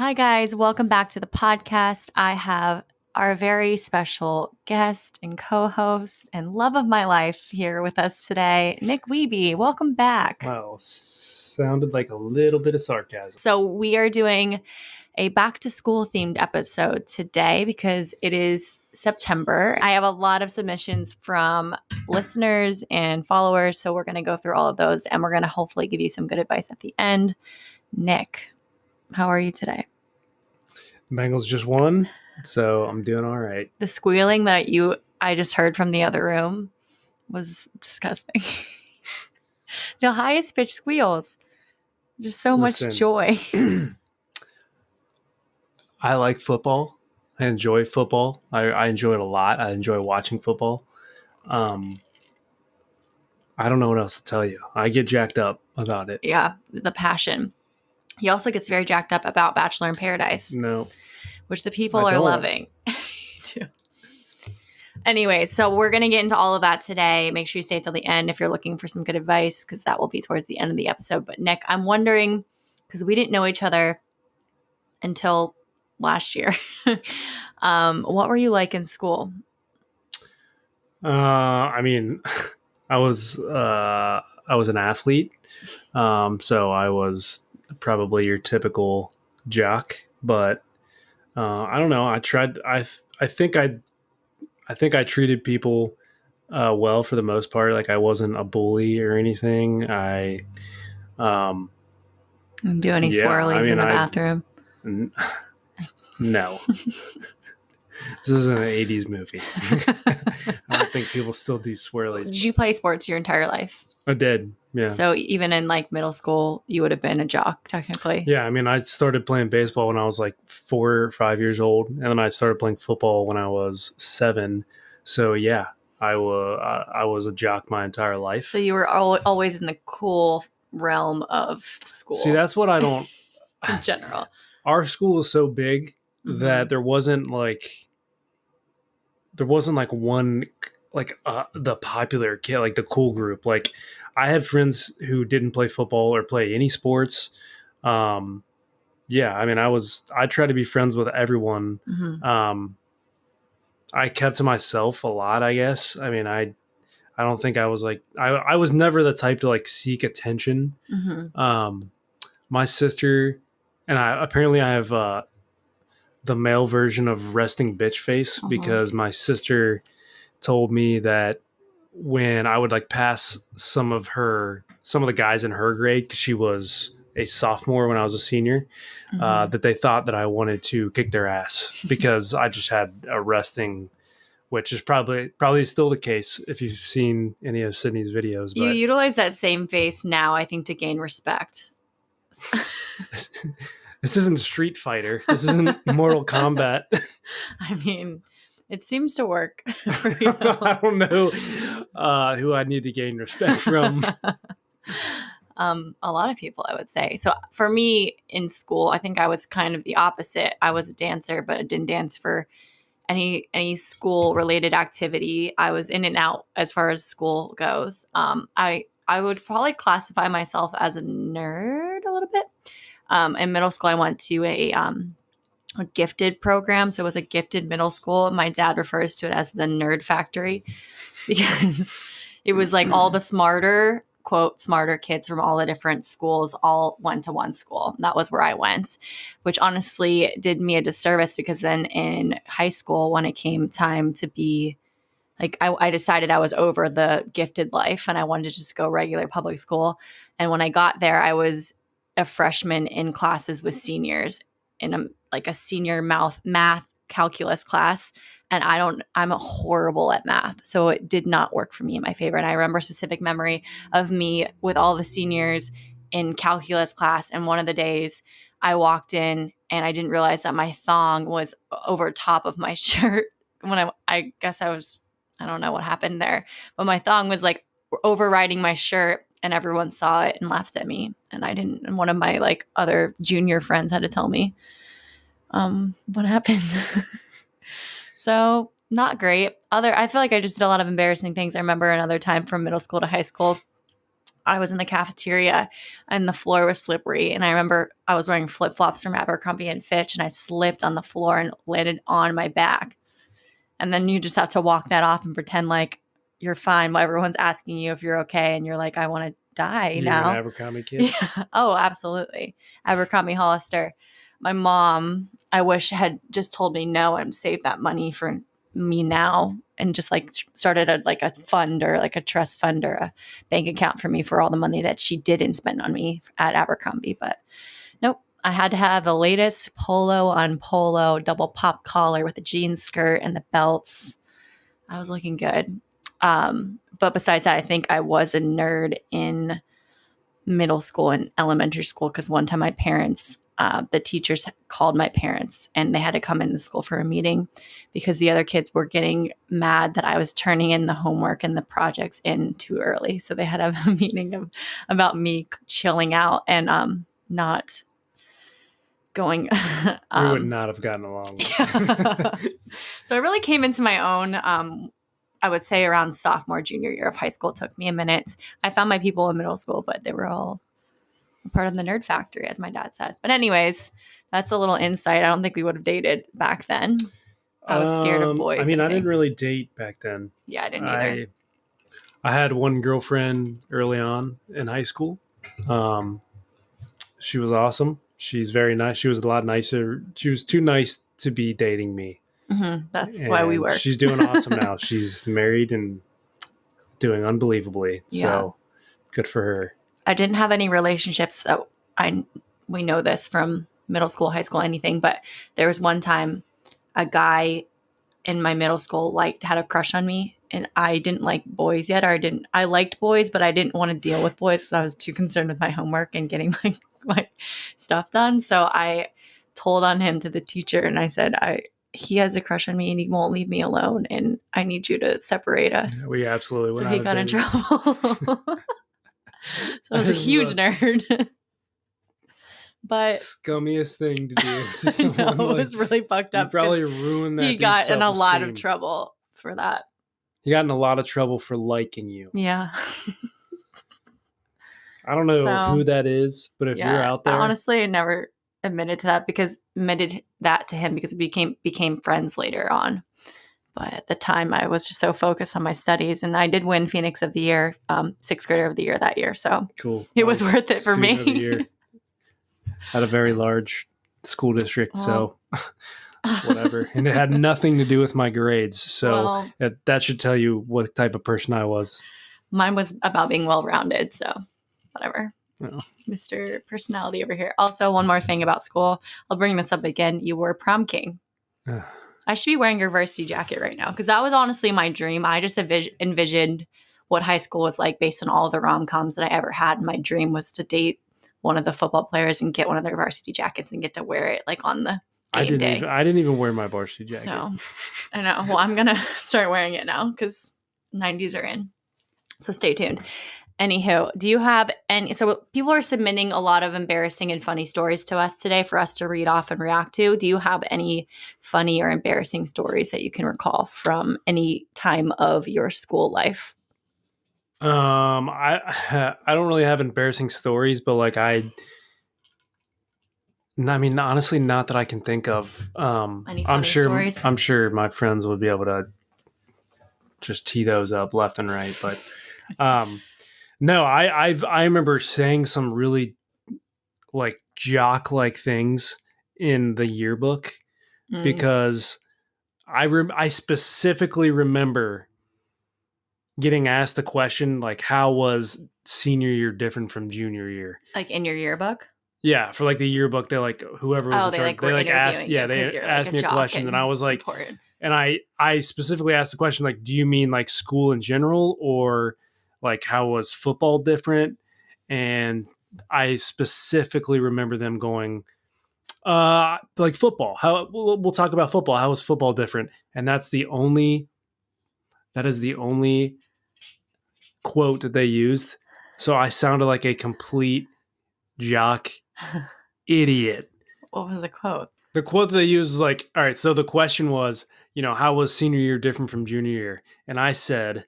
Hi, guys. Welcome back to the podcast. I have our very special guest and co-host and love of my life here with us today, Nick Wiebe. Welcome back. Wow, sounded like a little bit of sarcasm. So we are doing a back to school themed episode today because it is September. I have a lot of submissions from listeners and followers, so we're going to go through all of those and we're going to hopefully give you some good advice at the end. Nick, how are you today? Bengals just won, so I'm doing all right. The squealing that I just heard from the other room was disgusting. The highest pitch squeals. Just so much joy. I like football. I enjoy football. I enjoy it a lot. I enjoy watching football. I don't know what else to tell you. I get jacked up about it. Yeah, the passion. He also gets very jacked up about Bachelor in Paradise. No. Which the people are loving. Too. Anyway, so we're going to get into all of that today. Make sure you stay till the end if you're looking for some good advice, because that will be towards the end of the episode. But Nick, I'm wondering, because we didn't know each other until last year. What were you like in school? I mean, I was an athlete. So I was probably your typical jock, but I don't know. I tried. I think I treated people well for the most part. Like I wasn't a bully or anything. I do any swirlies in the bathroom? No. This isn't an 80s movie. I don't think people still do swirlies. Did you play sports your entire life? I did, yeah. So even in like middle school, you would have been a jock technically? Yeah, I mean, I started playing baseball when I was like 4 or 5 years old, and then I started playing football when I was 7. So yeah, I was a jock my entire life. So you were always in the cool realm of school. See, that's what I don't... in general. Our school was so big that there wasn't like one like the popular kid, like the cool group. Like I had friends who didn't play football or play any sports. Yeah, I mean, I tried to be friends with everyone. I kept to myself a lot, I guess. I mean, I don't think I was like, I was never the type to like seek attention. My sister and I have the male version of resting bitch face because my sister told me that when I would like pass some of the guys in her grade, because she was a sophomore when I was a senior, that they thought that I wanted to kick their ass because I just had a resting, which is probably still the case if you've seen any of Sydney's videos. But you utilize that same face now, I think, to gain respect. This isn't Street Fighter. This isn't Mortal Kombat. I mean, it seems to work. I don't know who I need to gain respect from. A lot of people, I would say. So for me in school, I think I was kind of the opposite. I was a dancer, but I didn't dance for any school related activity. I was in and out as far as school goes. I would probably classify myself as a nerd a little bit. In middle school, I went to a gifted program. So it was a gifted middle school. My dad refers to it as the nerd factory because it was like all the smarter kids from all the different schools all went to one school. That was where I went, which honestly did me a disservice because then in high school, when it came time to be like, I decided I was over the gifted life and I wanted to just go regular public school. And when I got there, I was a freshman in classes with seniors in a senior math calculus class. And I'm horrible at math. So it did not work for me in my favor. And I remember a specific memory of me with all the seniors in calculus class. And one of the days I walked in and I didn't realize that my thong was over top of my shirt. When I guess I don't know what happened there, but my thong was like overriding my shirt. And everyone saw it and laughed at me. And I didn't. And one of my like other junior friends had to tell me what happened. So not great. I feel like I just did a lot of embarrassing things. I remember another time from middle school to high school. I was in the cafeteria and the floor was slippery. And I remember I was wearing flip flops from Abercrombie and Fitch, and I slipped on the floor and landed on my back. And then you just have to walk that off and pretend like you're fine while everyone's asking you if you're okay. And you're like, I want to die You're now. an Abercrombie kid? Yeah. Oh, absolutely. Abercrombie Hollister. My mom, I wish, had just told me no and saved that money for me now and just like started a fund or like a trust fund or a bank account for me for all the money that she didn't spend on me at Abercrombie. But nope, I had to have the latest polo on polo, double pop collar with a jean skirt and the belts. I was looking good. But besides that, I think I was a nerd in middle school and elementary school because one time my parents, the teachers called my parents and they had to come into school for a meeting because the other kids were getting mad that I was turning in the homework and the projects in too early. So they had to have a meeting about me chilling out and not going. We would not have gotten along. Yeah. So I really came into my own. I would say around sophomore, junior year of high school. It took me a minute. I found my people in middle school, but they were all part of the nerd factory, as my dad said. But anyways, that's a little insight. I don't think we would have dated back then. I was scared of boys. I mean, I didn't really date back then. Yeah, I didn't either. I had one girlfriend early on in high school. She was awesome. She's very nice. She was a lot nicer. She was too nice to be dating me. Mm-hmm. That's why we were. She's doing awesome now. She's married and doing unbelievably. Yeah. So good for her. I didn't have any relationships that we know this from middle school, high school, anything. But there was one time a guy in my middle school had a crush on me, and I didn't like boys yet. I liked boys, but I didn't want to deal with boys because I was too concerned with my homework and getting my stuff done. So I told on him to the teacher, and I said, he has a crush on me and he won't leave me alone, and I need you to separate us. Yeah, we absolutely went So he got in trouble. So I was a huge nerd. But scummiest thing to do to someone. I know, it was really fucked up. Probably ruined that. He got in a lot of trouble for that. He got in a lot of trouble for liking you. Yeah. I don't know who that is, but if you're out there, honestly, I never admitted that to him because we became friends later on. But at the time, I was just so focused on my studies, and I did win Phoenix of the Year, sixth grader of the year that year. So cool. It was worth it for me. Had a very large school district, so whatever. And it had nothing to do with my grades. So that should tell you what type of person I was. Mine was about being well-rounded, so whatever. Oh. Mr. Personality over here. Also, one more thing about school. I'll bring this up again. You were prom king. I should be wearing your varsity jacket right now because that was honestly my dream. I just envisioned what high school was like based on all the rom-coms that I ever had. My dream was to date one of the football players and get one of their varsity jackets and get to wear it on the game day. I didn't even wear my varsity jacket. So I know. Well, I'm going to start wearing it now because 90s are in. So stay tuned. Anywho, do you have any? So people are submitting a lot of embarrassing and funny stories to us today for us to read off and react to. Do you have any funny or embarrassing stories that you can recall from any time of your school life? I don't really have embarrassing stories, but I mean, honestly, not that I can think of. Any funny stories? I'm sure my friends would be able to just tee those up left and right, but no, I remember saying some really jock things in the yearbook because I specifically remember getting asked the question how was senior year different from junior year? In your yearbook? Yeah, for the yearbook, they whoever was in charge, they asked they asked me a question, and I was important. And I specifically asked the question do you mean school in general or how was football different? And I specifically remember them going, football. How we'll talk about football. How was football different? And that is the only quote that they used. So I sounded like a complete jock idiot. What was the quote? The quote that they used was all right, so the question was, how was senior year different from junior year? And I said,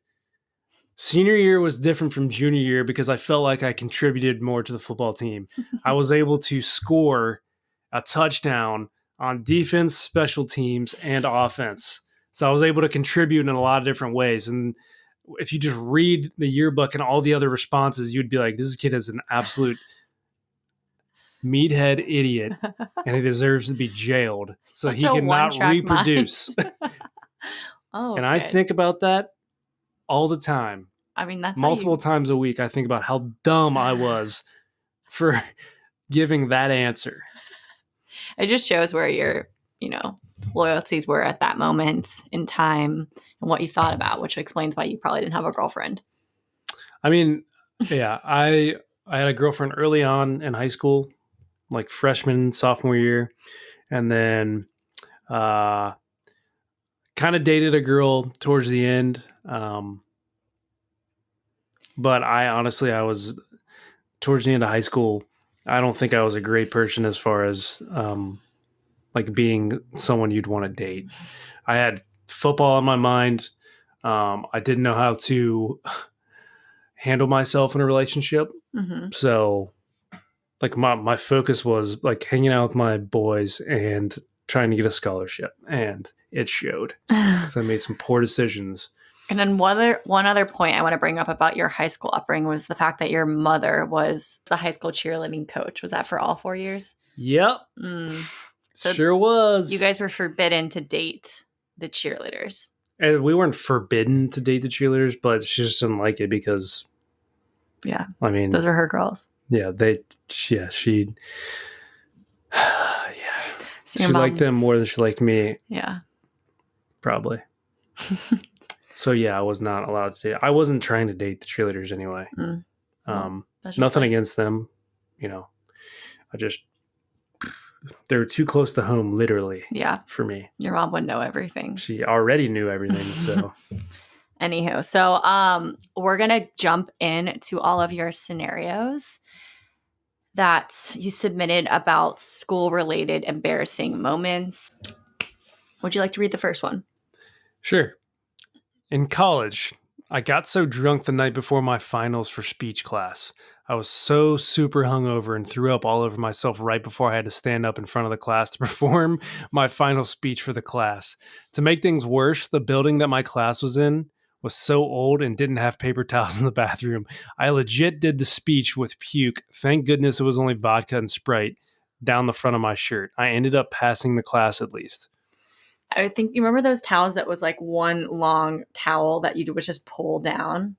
Senior year was different from junior year because I felt like I contributed more to the football team. I was able to score a touchdown on defense, special teams, and offense. So I was able to contribute in a lot of different ways. And if you just read the yearbook and all the other responses, you'd be like, this kid is an absolute meathead idiot and he deserves to be jailed so Such he a cannot one-track reproduce. mind. Oh, And I good. think about that all the time. I mean, that's Multiple times a week, I think about how dumb I was for giving that answer. It just shows where your, loyalties were at that moment in time and what you thought about, which explains why you probably didn't have a girlfriend. I mean, yeah, I had a girlfriend early on in high school, like freshman, sophomore year, and then kind of dated a girl towards the end. But I was towards the end of high school. I don't think I was a great person as far as like being someone you'd want to date. I had football on my mind. I didn't know how to handle myself in a relationship. Mm-hmm. So like my focus was like hanging out with my boys and trying to get a scholarship. And it showed because I made some poor decisions. And then one other point I want to bring up about your high school upbringing was the fact that your mother was the high school cheerleading coach. Was that for all 4 years? Yep. So sure was. You guys were forbidden to date the cheerleaders. And we weren't forbidden to date the cheerleaders, but she just didn't like it because, yeah, I mean, those were her girls. Yeah, she, yeah. So she liked them more than she liked me. Yeah, probably. So yeah, I was not allowed to date. I wasn't trying to date the cheerleaders anyway. Nothing against them, I just they were too close to home, literally. Yeah, for me. Your mom would know everything. She already knew everything. So, anywho, so we're gonna jump into all of your scenarios that you submitted about school-related embarrassing moments. Would you like to read the first one? Sure. In college, I got so drunk the night before my finals for speech class. I was so super hungover and threw up all over myself right before I had to stand up in front of the class to perform my final speech for the class. To make things worse, the building that my class was in was so old and didn't have paper towels in the bathroom. I legit did the speech with puke. Thank goodness it was only vodka and Sprite down the front of my shirt. I ended up passing the class at least. I think you remember those towels that was like one long towel that you would just pull down,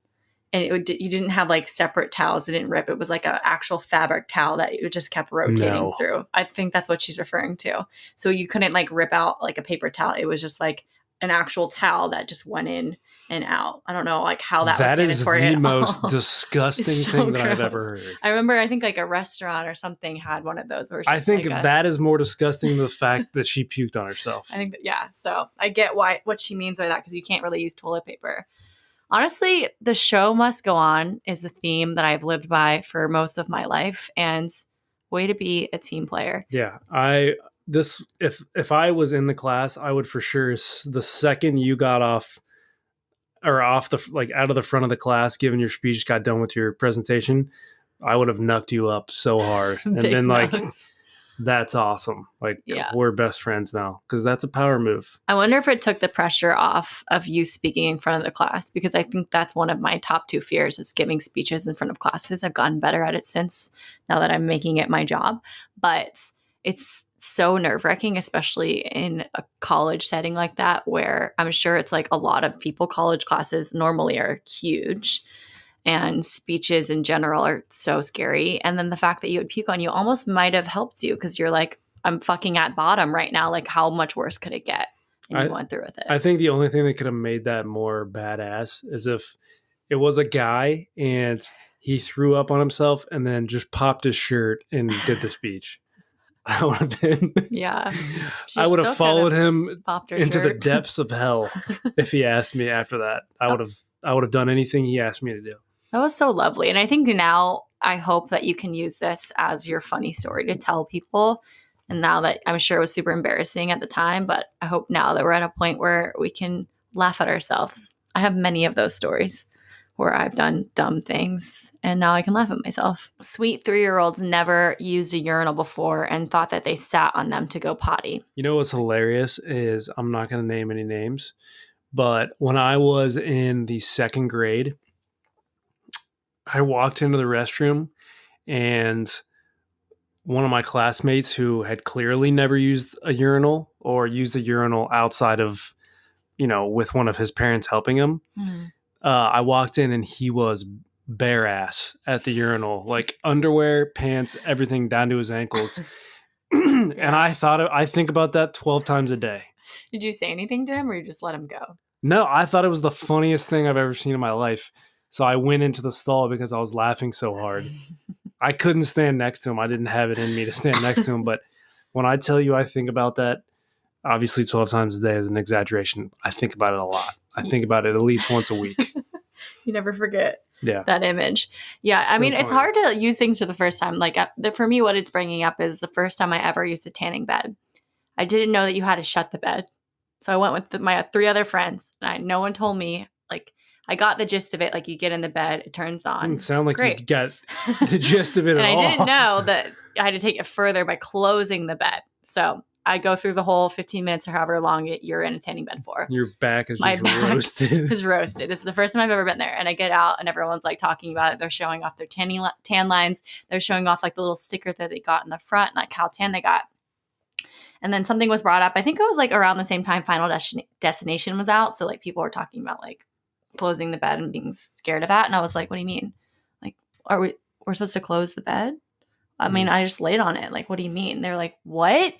and you didn't have like separate towels. It didn't rip. It was like an actual fabric towel that you just kept rotating through. I think that's what she's referring to. So you couldn't like rip out like a paper towel. It was just like an actual towel that just went in and out. I don't know like how that was sanitary. That is the most disgusting thing that I've ever heard. I remember I think like a restaurant or something had one of those. Where I think that is more disgusting than the fact that she puked on herself. I think so I get what she means by that, because you can't really use toilet paper. Honestly, the show must go on is a theme that I've lived by for most of my life, and way to be a team player. Yeah, if I was in the class, I would for sure, the second you got off the like out of the front of the class, given your speech, got done with your presentation, I would have knucked you up so hard. And then like, that's awesome. Like, we're best friends now, because that's a power move. I wonder if it took the pressure off of you speaking in front of the class, because I think that's one of my top 2 fears is giving speeches in front of classes. I've gotten better at it since, now that I'm making it my job, but it's so nerve-wracking, especially in a college setting like that, where I'm sure it's like a lot of people. College classes normally are huge, and speeches in general are so scary. And then the fact that you would puke on you almost might have helped you, because you're like, I'm fucking at bottom right now. Like, how much worse could it get? And you went through with it. I think the only thing that could have made that more badass is if it was a guy and he threw up on himself and then just popped his shirt and did the speech. I would have been. Yeah. I would have followed him into the depths of hell if he asked me after that. I would have done anything he asked me to do. That was so lovely. And I think now I hope that you can use this as your funny story to tell people. And now that I'm sure it was super embarrassing at the time, but I hope now that we're at a point where we can laugh at ourselves. I have many of those stories where I've done dumb things and now I can laugh at myself. Sweet 3-year-olds never used a urinal before and thought that they sat on them to go potty. You know what's hilarious is, I'm not going to name any names, but when I was in the second grade, I walked into the restroom and one of my classmates who had clearly never used a urinal or used a urinal outside of, with one of his parents helping him. I walked in and he was bare ass at the urinal, like underwear, pants, everything down to his ankles. And I think about that 12 times a day. Did you say anything to him or you just let him go? No, I thought it was the funniest thing I've ever seen in my life. So I went into the stall because I was laughing so hard. I couldn't stand next to him. I didn't have it in me to stand next to him. But when I tell you I think about that, obviously 12 times a day is an exaggeration. I think about it a lot. I think about it at least once a week. You never forget Yeah. that image. Yeah. So I mean, it's funny. hard to use things for the first time. Like for me, what it's bringing up is the first time I ever used a tanning bed. I didn't know that you had to shut the bed. So I went with my 3 other friends and no one told me, like, I got the gist of it. Like, you get in the bed, it turns on. Didn't sound like Great. you got the gist of it And at all. I didn't know that I had to take it further by closing the bed. So I go through the whole 15 minutes or however long you're in a tanning bed for. Your back is My just back roasted. is roasted. This is the first time I've ever been there. And I get out and everyone's like talking about it. They're showing off their tan lines. They're showing off like the little sticker that they got in the front and like how tan they got. And then something was brought up. I think it was like around the same time Final Destination was out. So like people were talking about like closing the bed and being scared of that. And I was like, what do you mean? Like, we're supposed to close the bed? I mean, I just laid on it. Like, what do you mean? They're like, what?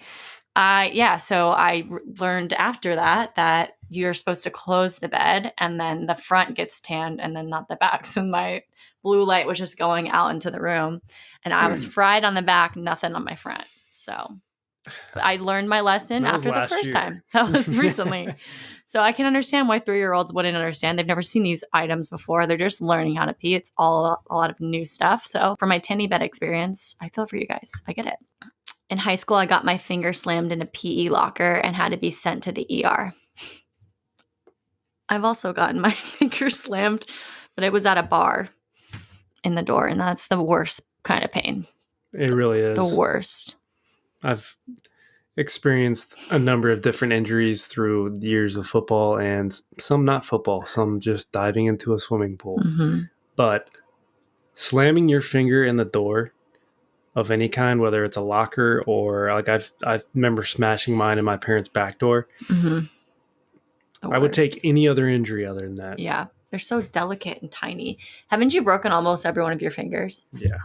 Yeah. So I learned after that you're supposed to close the bed and then the front gets tanned and then not the back. So my blue light was just going out into the room and I was fried on the back, nothing on my front. So I learned my lesson after the first time. That was recently. So I can understand why 3-year-olds wouldn't understand. They've never seen these items before. They're just learning how to pee. It's all a lot of new stuff. So for my tinny bed experience, I feel for you guys. I get it. In high school, I got my finger slammed in a PE locker and had to be sent to the ER. I've also gotten my finger slammed, but it was at a bar in the door, and that's the worst kind of pain. It really is. The worst. I've experienced a number of different injuries through the years of football, and some not football, some just diving into a swimming pool. Mm-hmm. But slamming your finger in the door of any kind, whether it's a locker or like I remember smashing mine in my parents' back door. Mm-hmm. I would take any other injury other than that. Yeah. They're so delicate and tiny. Haven't you broken almost every one of your fingers? Yeah.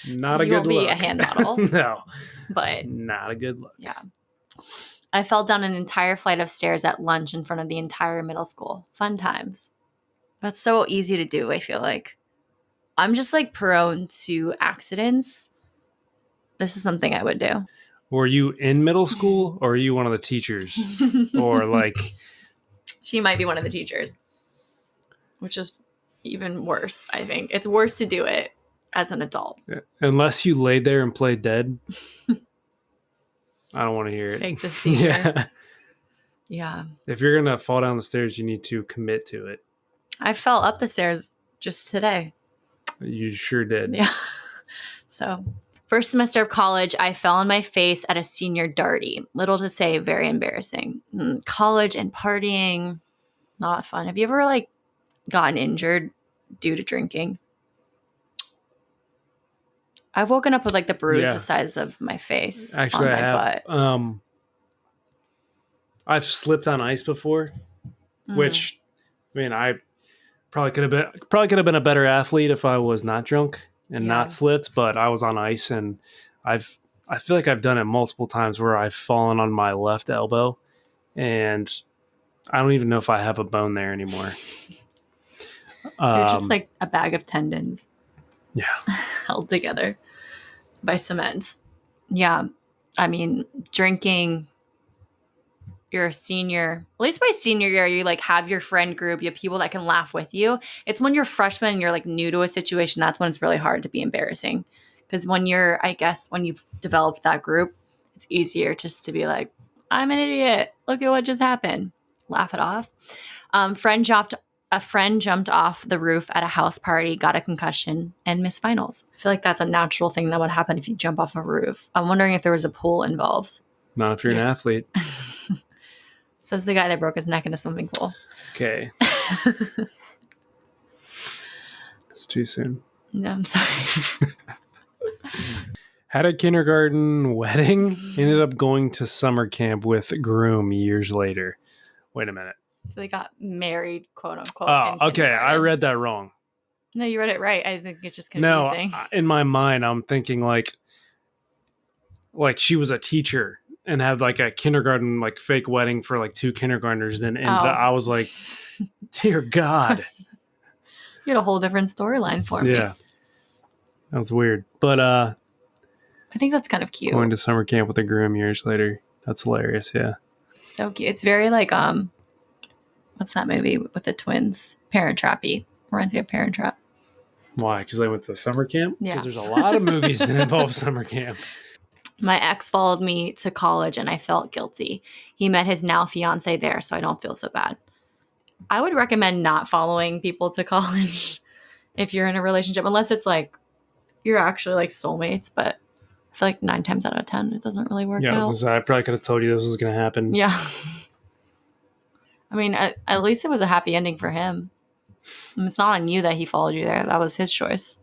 Not So a good you won't look. be a hand model. No. But not a good look. yeah. I fell down an entire flight of stairs at lunch in front of the entire middle school. Fun times. That's so easy to do, I feel like. I'm just like prone to accidents. This is something I would do. Were you in middle school or are you one of the teachers? Or like... She might be one of the teachers, which is even worse, I think. It's worse to do it as an adult. Unless you laid there and played dead. I don't want to hear it. Fake to see. Yeah. Yeah. If you're going to fall down the stairs, you need to commit to it. I fell up the stairs just today. You sure did. Yeah. So, first semester of college, I fell on my face at a senior darty. Little to say, very embarrassing. College and partying, not fun. Have you ever like gotten injured due to drinking? I've woken up with like the bruise the size of my face. Actually, on my I have. butt. I've slipped on ice before, which, I mean, I probably could have been a better athlete if I was not drunk and not slipped. But I was on ice, and I feel like I've done it multiple times where I've fallen on my left elbow, and I don't even know if I have a bone there anymore. You're just like a bag of tendons. Yeah. Held together by cement. Yeah. I mean, drinking, you're a senior. At least by senior year, you like have your friend group. You have people that can laugh with you. It's when you're freshman and you're like new to a situation. That's when it's really hard to be embarrassing. Because when you've developed that group, it's easier just to be like, I'm an idiot. Look at what just happened. Laugh it off. Friend dropped A friend jumped off the roof at a house party, got a concussion, and missed finals. I feel like that's a natural thing that would happen if you jump off a roof. I'm wondering if there was a pool involved. Not if you're an athlete. Says the guy that broke his neck in a swimming pool. Okay. It's too soon. No, I'm sorry. Had a kindergarten wedding, ended up going to summer camp with groom years later. Wait a minute. So they got married, quote unquote. Oh, okay. I read that wrong. No, you read it right. I think it's just confusing. No, in my mind, I'm thinking like she was a teacher and had like a kindergarten like fake wedding for like 2 kindergartners. Then I was like, dear God. You had a whole different storyline for me. Yeah. That was weird. But I think that's kind of cute. Going to summer camp with a groom years later. That's hilarious. Yeah. So cute. It's very like what's that movie with the twins? Parent Trappy. Reminds me of Parent Trap. Why? Because they went to summer camp? Yeah. Because there's a lot of movies that involve summer camp. My ex followed me to college and I felt guilty. He met his now fiance there, so I don't feel so bad. I would recommend not following people to college if you're in a relationship, unless it's like you're actually like soulmates, but I feel like 9 times out of 10, it doesn't really work out. I probably could have told you this was going to happen. Yeah. I mean, at least it was a happy ending for him. And it's not on you that he followed you there. That was his choice.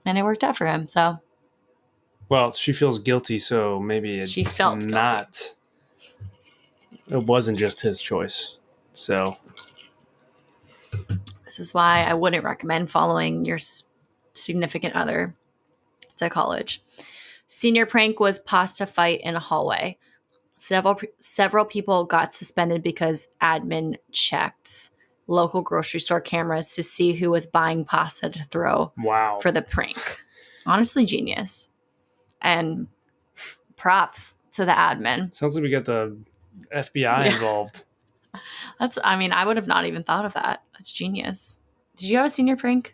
And it worked out for him, so. Well, she feels guilty, so maybe she felt not. Guilty. It wasn't just his choice. So. This is why I wouldn't recommend following your significant other to college. Senior prank was pasta fight in a hallway. Several people got suspended because admin checked local grocery store cameras to see who was buying pasta to throw for the prank. Honestly, genius. And props to the admin. Sounds like we got the FBI involved. I would have not even thought of that. That's genius. Did you have a senior prank?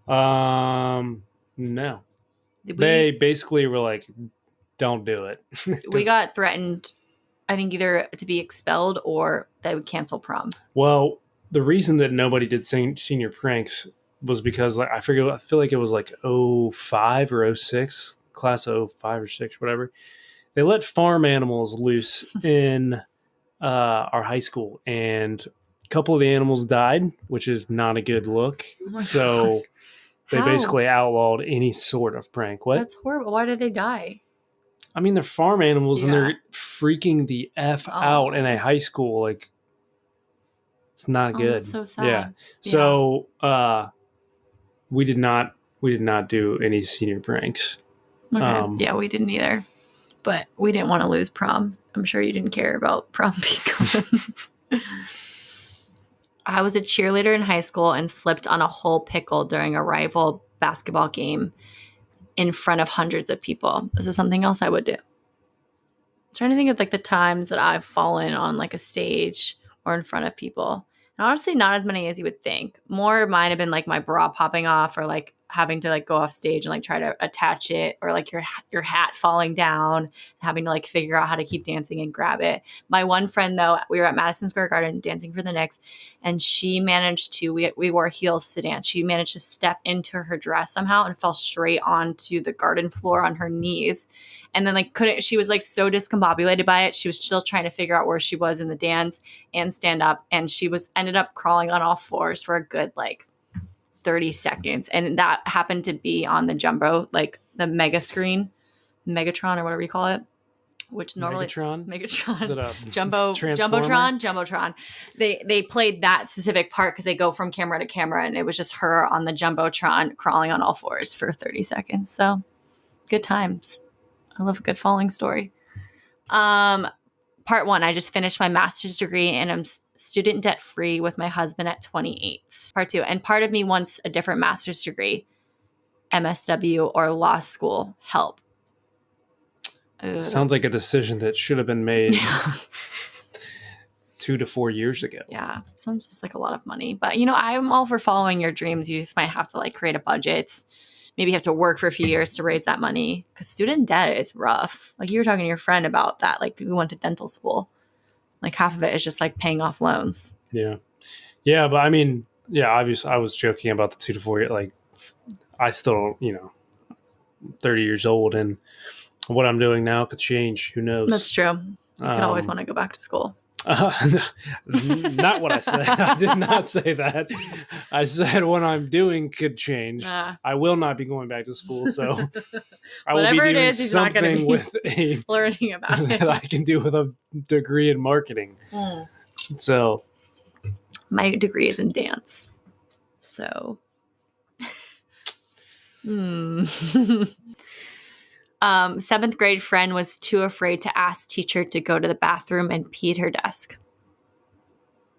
No. They basically were like, don't do it. We got threatened, I think, either to be expelled or they would cancel prom. Well, the reason that nobody did senior pranks was because I feel like it was like 05 or 06, class 05 or 6, whatever. They let farm animals loose in our high school, and a couple of the animals died, which is not a good look. Oh so they basically outlawed any sort of prank. What? That's horrible. Why did they die? I mean, they're farm animals and they're freaking the F out in a high school. Like, it's not good. That's so sad. Yeah. So we did not do any senior pranks. Okay. We didn't either. But we didn't want to lose prom. I'm sure you didn't care about prom being I was a cheerleader in high school and slipped on a whole pickle during a rival basketball game in front of hundreds of people. This is something else I would do. I'm trying to think of like the times that I've fallen on like a stage or in front of people. And honestly, not as many as you would think. More might have been like my bra popping off or like having to like go off stage and like try to attach it, or like your hat falling down and having to like figure out how to keep dancing and grab it. My one friend though, we were at Madison Square Garden dancing for the Knicks, and she managed to, we wore heels to dance. She managed to step into her dress somehow and fell straight onto the garden floor on her knees. And then like she was like so discombobulated by it. She was still trying to figure out where she was in the dance and stand up. And she ended up crawling on all fours for a good like 30 seconds. And that happened to be on the jumbo, like the mega screen, Megatron or whatever you call it, which normally Megatron, is it a Jumbotron. They played that specific part because they go from camera to camera, and it was just her on the Jumbotron crawling on all fours for 30 seconds. So good times. I love a good falling story. Part 1, I just finished my master's degree and I'm student debt free with my husband at 28. Part 2, and part of me wants a different master's degree, MSW or law school. Help. Sounds like a decision that should have been made 2 to 4 years ago. Yeah, sounds just like a lot of money. But, I'm all for following your dreams. You just might have to like create a budget. Maybe you have to work for a few years to raise that money, because student debt is rough. Like you were talking to your friend about that. Like we went to dental school. Like half of it is just like paying off loans. Yeah. Yeah, but I mean, yeah, obviously, I was joking about the 2 to 4 year. Like, I still, 30 years old, and what I'm doing now could change. Who knows? That's true. You could always Um, want to go back to school. not what I said. I did not say that. I said what I'm doing could change. Nah. I will not be going back to school, so I will be Whatever it doing is, he's not going to something be with a learning about that I it. can do with a degree in marketing. So My degree is in dance. So. Seventh grade friend was too afraid to ask teacher to go to the bathroom and pee at her desk.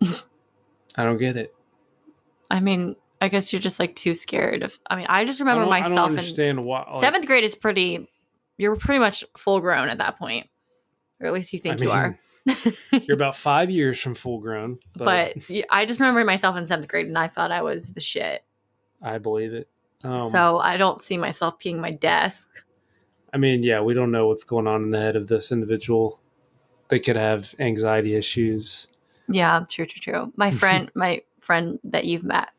I don't get it. I mean, I guess you're just like too scared of. I mean, I just remember myself. I don't understand why. Seventh grade is pretty. You're pretty much full grown at that point, or at least you think you are. You're about 5 years from full grown. But I just remember myself in seventh grade, and I thought I was the shit. I believe it. So I don't see myself peeing my desk. I mean, yeah, we don't know what's going on in the head of this individual. They could have anxiety issues. Yeah, true. My friend that you've met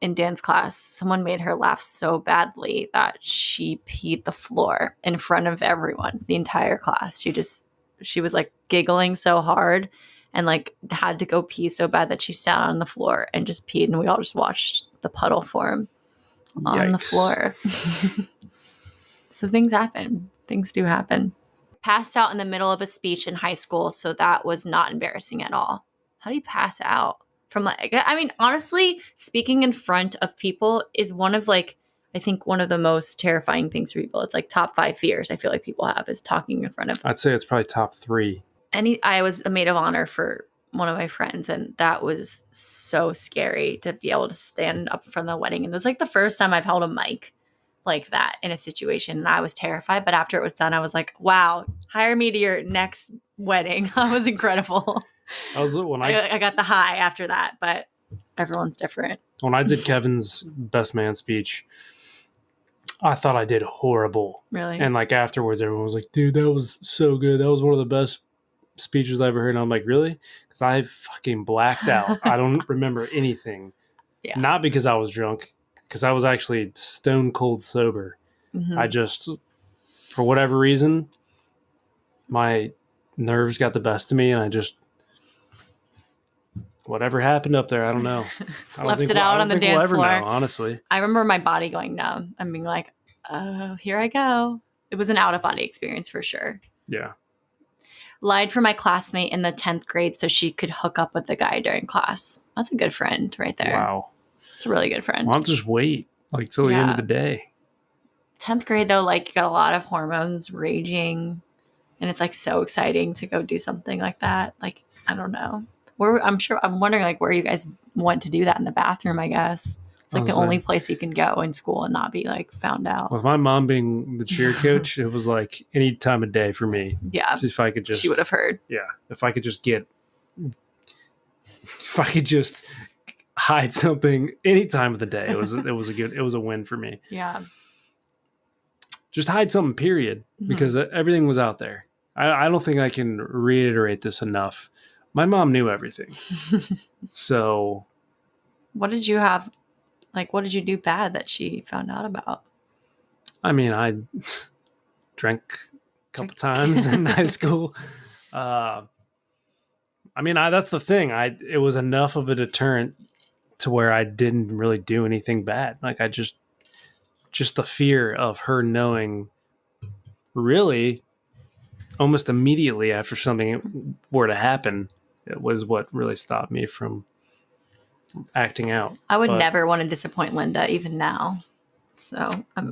in dance class, someone made her laugh so badly that she peed the floor in front of everyone, the entire class. She was like giggling so hard and like had to go pee so bad that she sat on the floor and just peed, and we all just watched the puddle form on the floor. So things happen. Things do happen. Passed out in the middle of a speech in high school, so that was not embarrassing at all. How do you pass out? I mean, honestly, speaking in front of people is one of I think one of the most terrifying things for people. It's like top 5 fears I feel like people have is talking in front of. I'd say it's probably top 3. I was a maid of honor for one of my friends, and that was so scary to be able to stand up in front of the wedding. And it was like the first time I've held a mic like that in a situation, and I was terrified. But after it was done, I was like, wow, hire me to your next wedding. That was incredible. I got the high after that, but everyone's different. When I did Kevin's best man speech, I thought I did horrible. Really? And like afterwards, everyone was like, dude, that was so good. That was one of the best speeches I ever heard. And I'm like, really? Because I fucking blacked out. I don't remember anything. Yeah. Not because I was drunk, because I was actually stone cold sober. Mm-hmm. I just, for whatever reason, my nerves got the best of me, and I just, whatever happened up there, I don't know. Left it out on the dance floor. Know, honestly. I remember my body going numb and being like, oh, here I go. It was an out-of-body experience for sure. Yeah. Lied for my classmate in the 10th grade so she could hook up with the guy during class. That's a good friend right there. Wow. It's a really good friend. Well, I'll just wait till the end of the day. 10th grade, though, you got a lot of hormones raging, and it's so exciting to go do something like that. I don't know. I'm wondering where you guys went to do that in the bathroom, I guess. It's the only place you can go in school and not be found out. With my mom being the cheer coach, it was any time of day for me. Yeah. If I could just, she would have heard. Yeah. If I could just hide something any time of the day, it was a win for me. Yeah. Just hide something, period, because everything was out there. I don't think I can reiterate this enough. My mom knew everything. So. What did you have? What did you do bad that she found out about? I mean, I drank a couple times in high school. I mean, that's the thing. It was enough of a deterrent to where I didn't really do anything bad. I just the fear of her knowing really almost immediately after something were to happen, it was what really stopped me from acting out. I would never want to disappoint Linda, even now. So I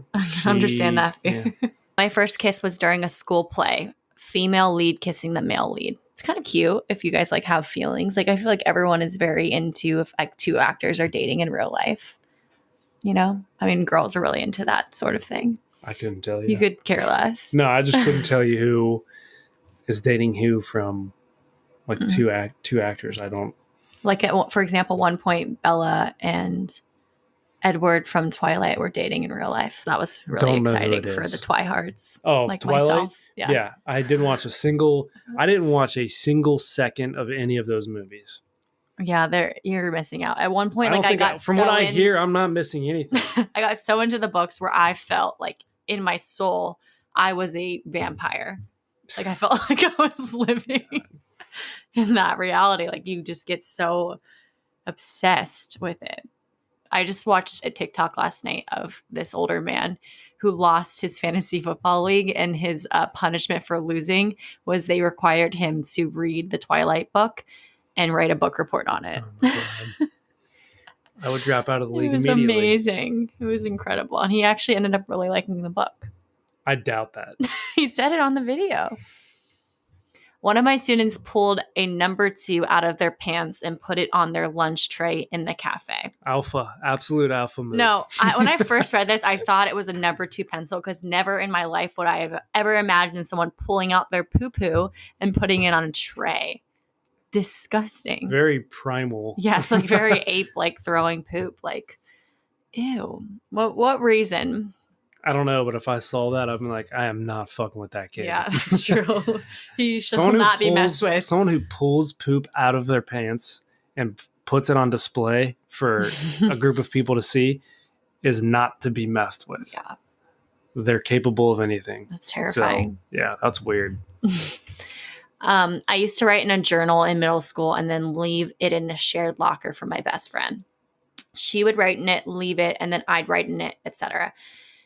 understand that fear. Yeah. My first kiss was during a school play. Female lead kissing the male lead. It's kind of cute if you guys have feelings. I feel like everyone is very into if 2 actors are dating in real life. I mean, girls are really into that sort of thing. I couldn't tell you. You could care less. No, I just couldn't tell you who is dating who from two actors. I don't. For example, one point Bella and Edward from Twilight were dating in real life. So that was really exciting for the Twihards. Oh, Twilight? Myself. Yeah. I didn't watch a single second of any of those movies. Yeah, you're missing out. At one I point, like don't I think, got from what so I in, hear, I'm not missing anything. I got so into the books where I felt like in my soul I was a vampire. Like I felt like I was living in that reality. Like you just get so obsessed with it. I just watched a TikTok last night of this older man who lost his fantasy football league, and his punishment for losing was they required him to read the Twilight book and write a book report on it. Oh my God. I would drop out of the It league was immediately. amazing. It was incredible. And he actually ended up really liking the book. I doubt that. He said it on the video. One of my students pulled a number 2 out of their pants and put it on their lunch tray in the cafe. Alpha, absolute alpha move. No, when I first read this, I thought it was a number 2 pencil because never in my life would I have ever imagined someone pulling out their poo-poo and putting it on a tray. Disgusting. Very primal. Yeah, it's like very ape-like throwing poop. Like, ew. What reason? I don't know, but if I saw that, I'd be like, I am not fucking with that kid. Yeah, that's true. He should Someone not be messed with. Someone who pulls poop out of their pants and puts it on display for a group of people to see is not to be messed with. Yeah. They're capable of anything. That's terrifying. So, yeah, that's weird. I used to write in a journal in middle school and then leave it in a shared locker for my best friend. She would write in it, leave it, and then I'd write in it, etc.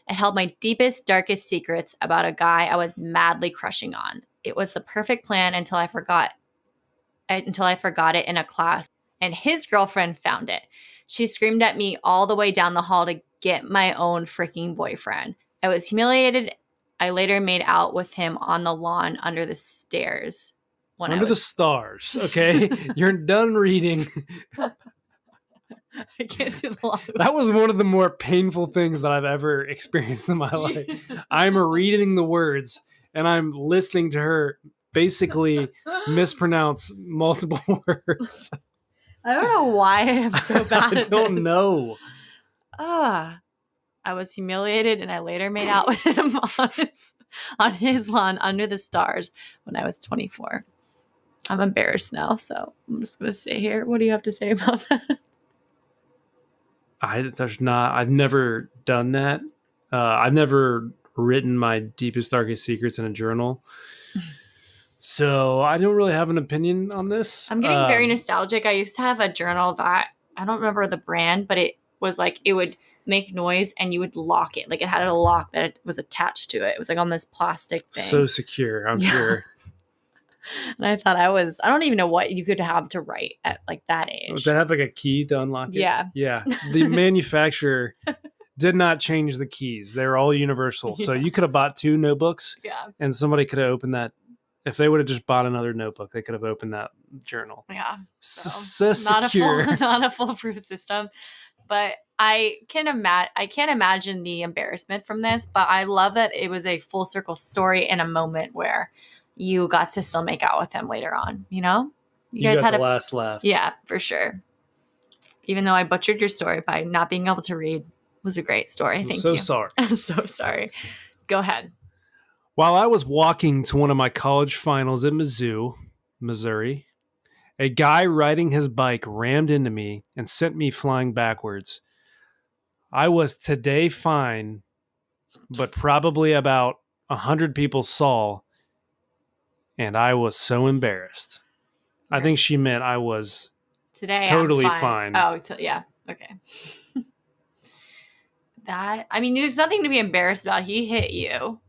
It held my deepest, darkest secrets about a guy I was madly crushing on. It was the perfect plan until I forgot it in a class, and his girlfriend found it. She screamed at me all the way down the hall to get my own freaking boyfriend. I was humiliated. I later made out with him on the lawn under the stairs. Under the stars, okay? You're done reading. I can't do the long. That was one of the more painful things that I've ever experienced in my life. I'm reading the words and I'm listening to her basically mispronounce multiple words. I don't know why I am so bad at I don't know. I was humiliated and I later made out with him on his lawn under the stars when I was 24. I'm embarrassed now, so I'm just going to sit here. What do you have to say about that? I've never done that. I've never written my deepest, darkest secrets in a journal. So I don't really have an opinion on this. I'm getting very nostalgic. I used to have a journal that I don't remember the brand, but it was like it would make noise and you would lock it. Like it had a lock that was attached to it. It was like on this plastic thing. So secure, I'm sure. And I thought I don't even know what you could have to write at like that age. Would that have like a key to unlock it? Yeah. Yeah. The manufacturer did not change the keys. They were all universal. So you could have bought 2 notebooks and somebody could have opened that. If they would have just bought another notebook, they could have opened that journal. Yeah. So secure. not Not a foolproof system. But I can't imagine the embarrassment from this, but I love that it was a full circle story in a moment where you got to still make out with him later on, you know? You guys got the last laugh. Yeah, for sure. Even though I butchered your story by not being able to read, it was a great story. Thank you. Sorry. I'm so sorry. Go ahead. While I was walking to one of my college finals in Mizzou, Missouri, a guy riding his bike rammed into me and sent me flying backwards. I was today fine, but probably about 100 people saw, and I was so embarrassed. I think she meant I was today totally fine. Oh, yeah. Okay. There's nothing to be embarrassed about. He hit you.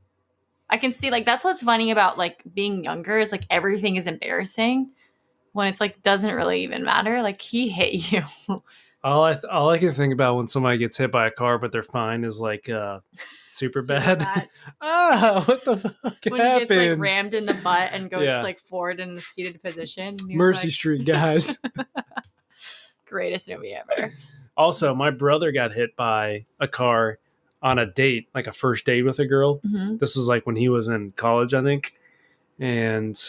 I can see, like, that's what's funny about, like, being younger is, like, everything is embarrassing when it's, like, doesn't really even matter. Like, he hit you. All I can think about when somebody gets hit by a car but they're fine is, like, super bad. What the fuck when happened? He gets, like, rammed in the butt and goes, like, forward in the seated position. Mercy Street, guys. Greatest movie ever. Also, my brother got hit by a car on a date, like a first date with a girl. Mm-hmm. This was like when he was in college, I think. And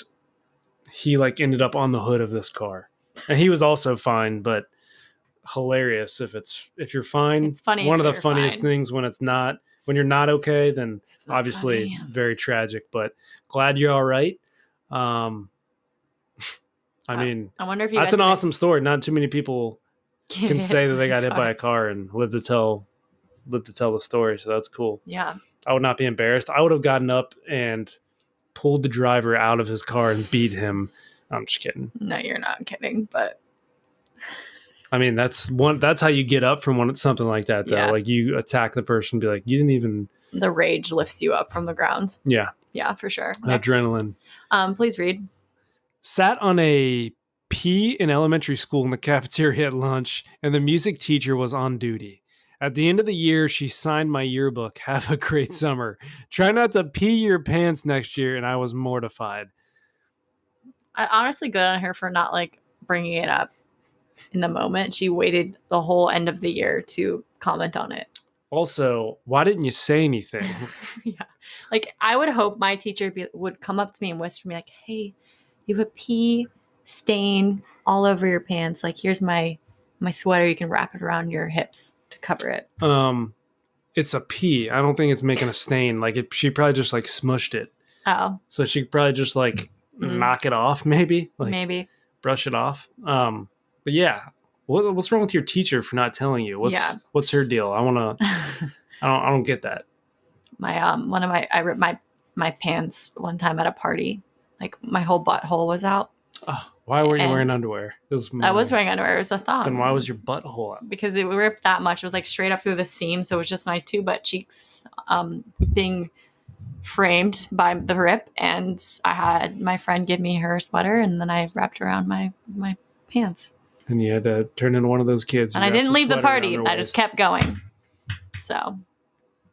he like ended up on the hood of this car. And he was also fine, but hilarious if you're fine. It's funny. One of the funniest things when you're not okay, then obviously funny. Very tragic, but glad you're all right. I mean, I wonder if you that's guys an have awesome story. Not too many people get can hit say that they got hit by car. a car and live to tell the story. So that's cool. Yeah. I would not be embarrassed. I would have gotten up and pulled the driver out of his car and beat him. I'm just kidding. No, you're not kidding, but I mean, that's how you get up from something like that, though. yeah. Like, you attack the person, be like, you didn't even. The rage lifts you up from the ground. Yeah. Yeah, for sure. Next. Adrenaline. Please read. Sat on a pee in elementary school in the cafeteria at lunch, and the music teacher was on duty. At the end of the year, she signed my yearbook. Have a great summer. Try not to pee your pants next year, and I was mortified. I honestly good on her for not like bringing it up in the moment. She waited the whole end of the year to comment on it. Also, why didn't you say anything? Yeah. Like, I would hope my teacher would come up to me and whisper me like, hey, you have a pee stain all over your pants. Like, here's my sweater. You can wrap it around your hips to cover it. It's a pee. I don't think it's making a stain. Like, she probably just like smushed it. Oh. So she could probably just like knock it off, maybe. Like, maybe. Brush it off. But yeah. What's wrong with your teacher for not telling you? What's her deal? I don't get that. I ripped my pants one time at a party. Like, my whole butthole was out. Oh, why weren't you wearing underwear? I was wearing underwear. It was a thong. Then why was your butthole out? Because it ripped that much. It was like straight up through the seam. So it was just my two butt cheeks being framed by the rip. And I had my friend give me her sweater, and then I wrapped around my pants. And you had to turn into one of those kids. And I didn't leave the party. I just kept going. So,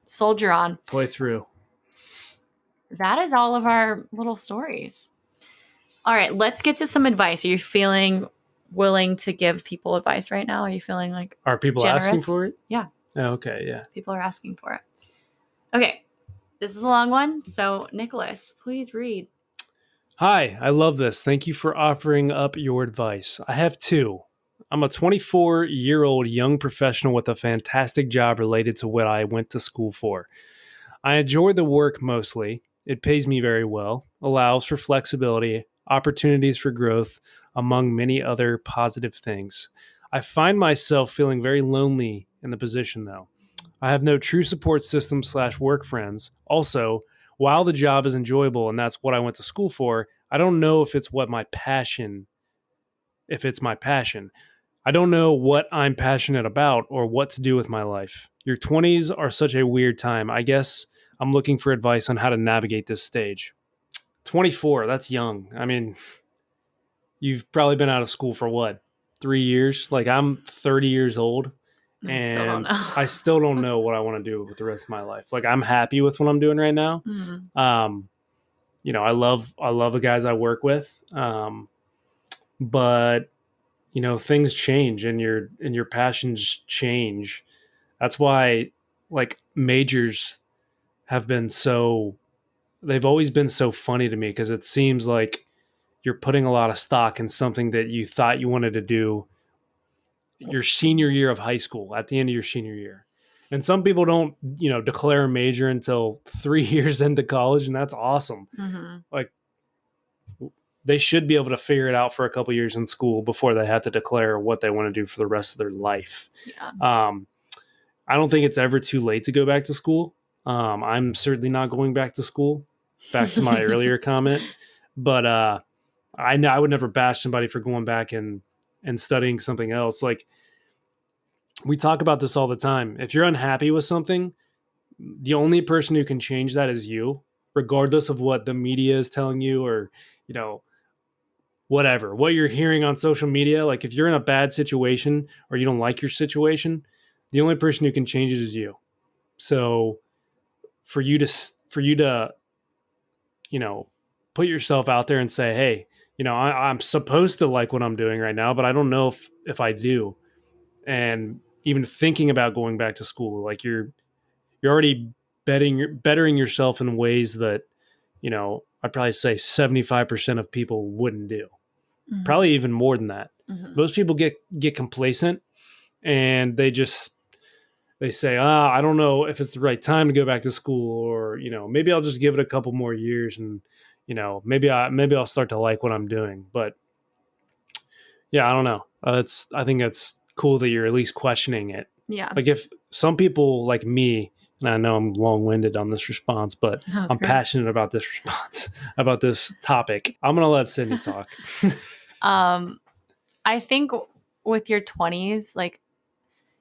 soldier on. Play through. That is all of our little stories. All right, let's get to some advice. Are you feeling willing to give people advice right now? Are you feeling like Are people generous? asking for it? Yeah. Oh, okay, yeah. People are asking for it. Okay, this is a long one. So, Nicholas, please read. Hi, I love this. Thank you for offering up your advice. I have two. I'm a 24-year-old young professional with a fantastic job related to what I went to school for. I enjoy the work mostly. It pays me very well, allows for flexibility, opportunities for growth, among many other positive things. I find myself feeling very lonely in the position, though. I have no true support system / work friends. Also, while the job is enjoyable and that's what I went to school for, I don't know if it's my passion. I don't know what I'm passionate about or what to do with my life. Your 20s are such a weird time. I guess I'm looking for advice on how to navigate this stage. 24, that's young. I mean, you've probably been out of school for what, 3 years? Like, I'm 30 years old. And I still don't know what I want to do with the rest of my life. Like, I'm happy with what I'm doing right now. Mm-hmm. I love the guys I work with. But things change and your passions change. That's why like majors they've always been so funny to me, because it seems like you're putting a lot of stock in something that you thought you wanted to do your senior year of high school, at the end of your senior year. And some people don't, declare a major until 3 years into college, and that's awesome. Mm-hmm. Like, they should be able to figure it out for a couple years in school before they have to declare what they want to do for the rest of their life. Yeah. I don't think it's ever too late to go back to school. I'm certainly not going back to school, back to my earlier comment. But I know I would never bash somebody for going back and studying something else. Like, we talk about this all the time. If you're unhappy with something, the only person who can change that is you, regardless of what the media is telling you, or, whatever, what you're hearing on social media. Like, if you're in a bad situation or you don't like your situation, the only person who can change it is you. So for you to, put yourself out there and say, hey, I'm supposed to like what I'm doing right now, but I don't know if I do. And even thinking about going back to school, like, you're already bettering yourself in ways that, I'd probably say 75% of people wouldn't do. Mm-hmm. Probably even more than that. Mm-hmm. Most people get complacent, and they say, I don't know if it's the right time to go back to school, or, maybe I'll just give it a couple more years, and, maybe I'll start to like what I'm doing. But Yeah, I don't know. I think it's cool that you're at least questioning it. Yeah. Like if some people like me, and I know I'm long-winded on this response, but That was I'm great. passionate about this response, about this topic. I'm gonna let Sydney talk. um, I think with your 20s, like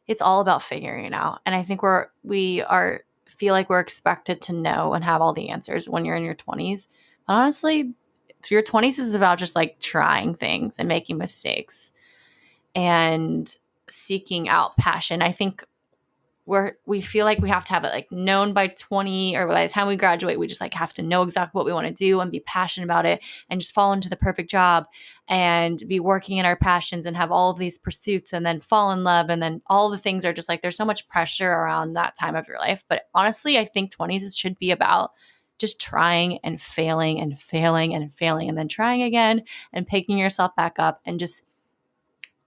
it's all about figuring it out. And I think we are feel like we're expected to know and have all the answers when you're in your 20s. But honestly, your 20s is about just like trying things and making mistakes and seeking out passion. I think we feel like we have to have it like known by 20, or by the time we graduate, we just like have to know exactly what we want to do and be passionate about it and just fall into the perfect job and be working in our passions and have all of these pursuits and then fall in love. And then all the things are just like, there's so much pressure around that time of your life. But honestly, I think 20s should be about just trying and failing and failing and failing and then trying again and picking yourself back up and just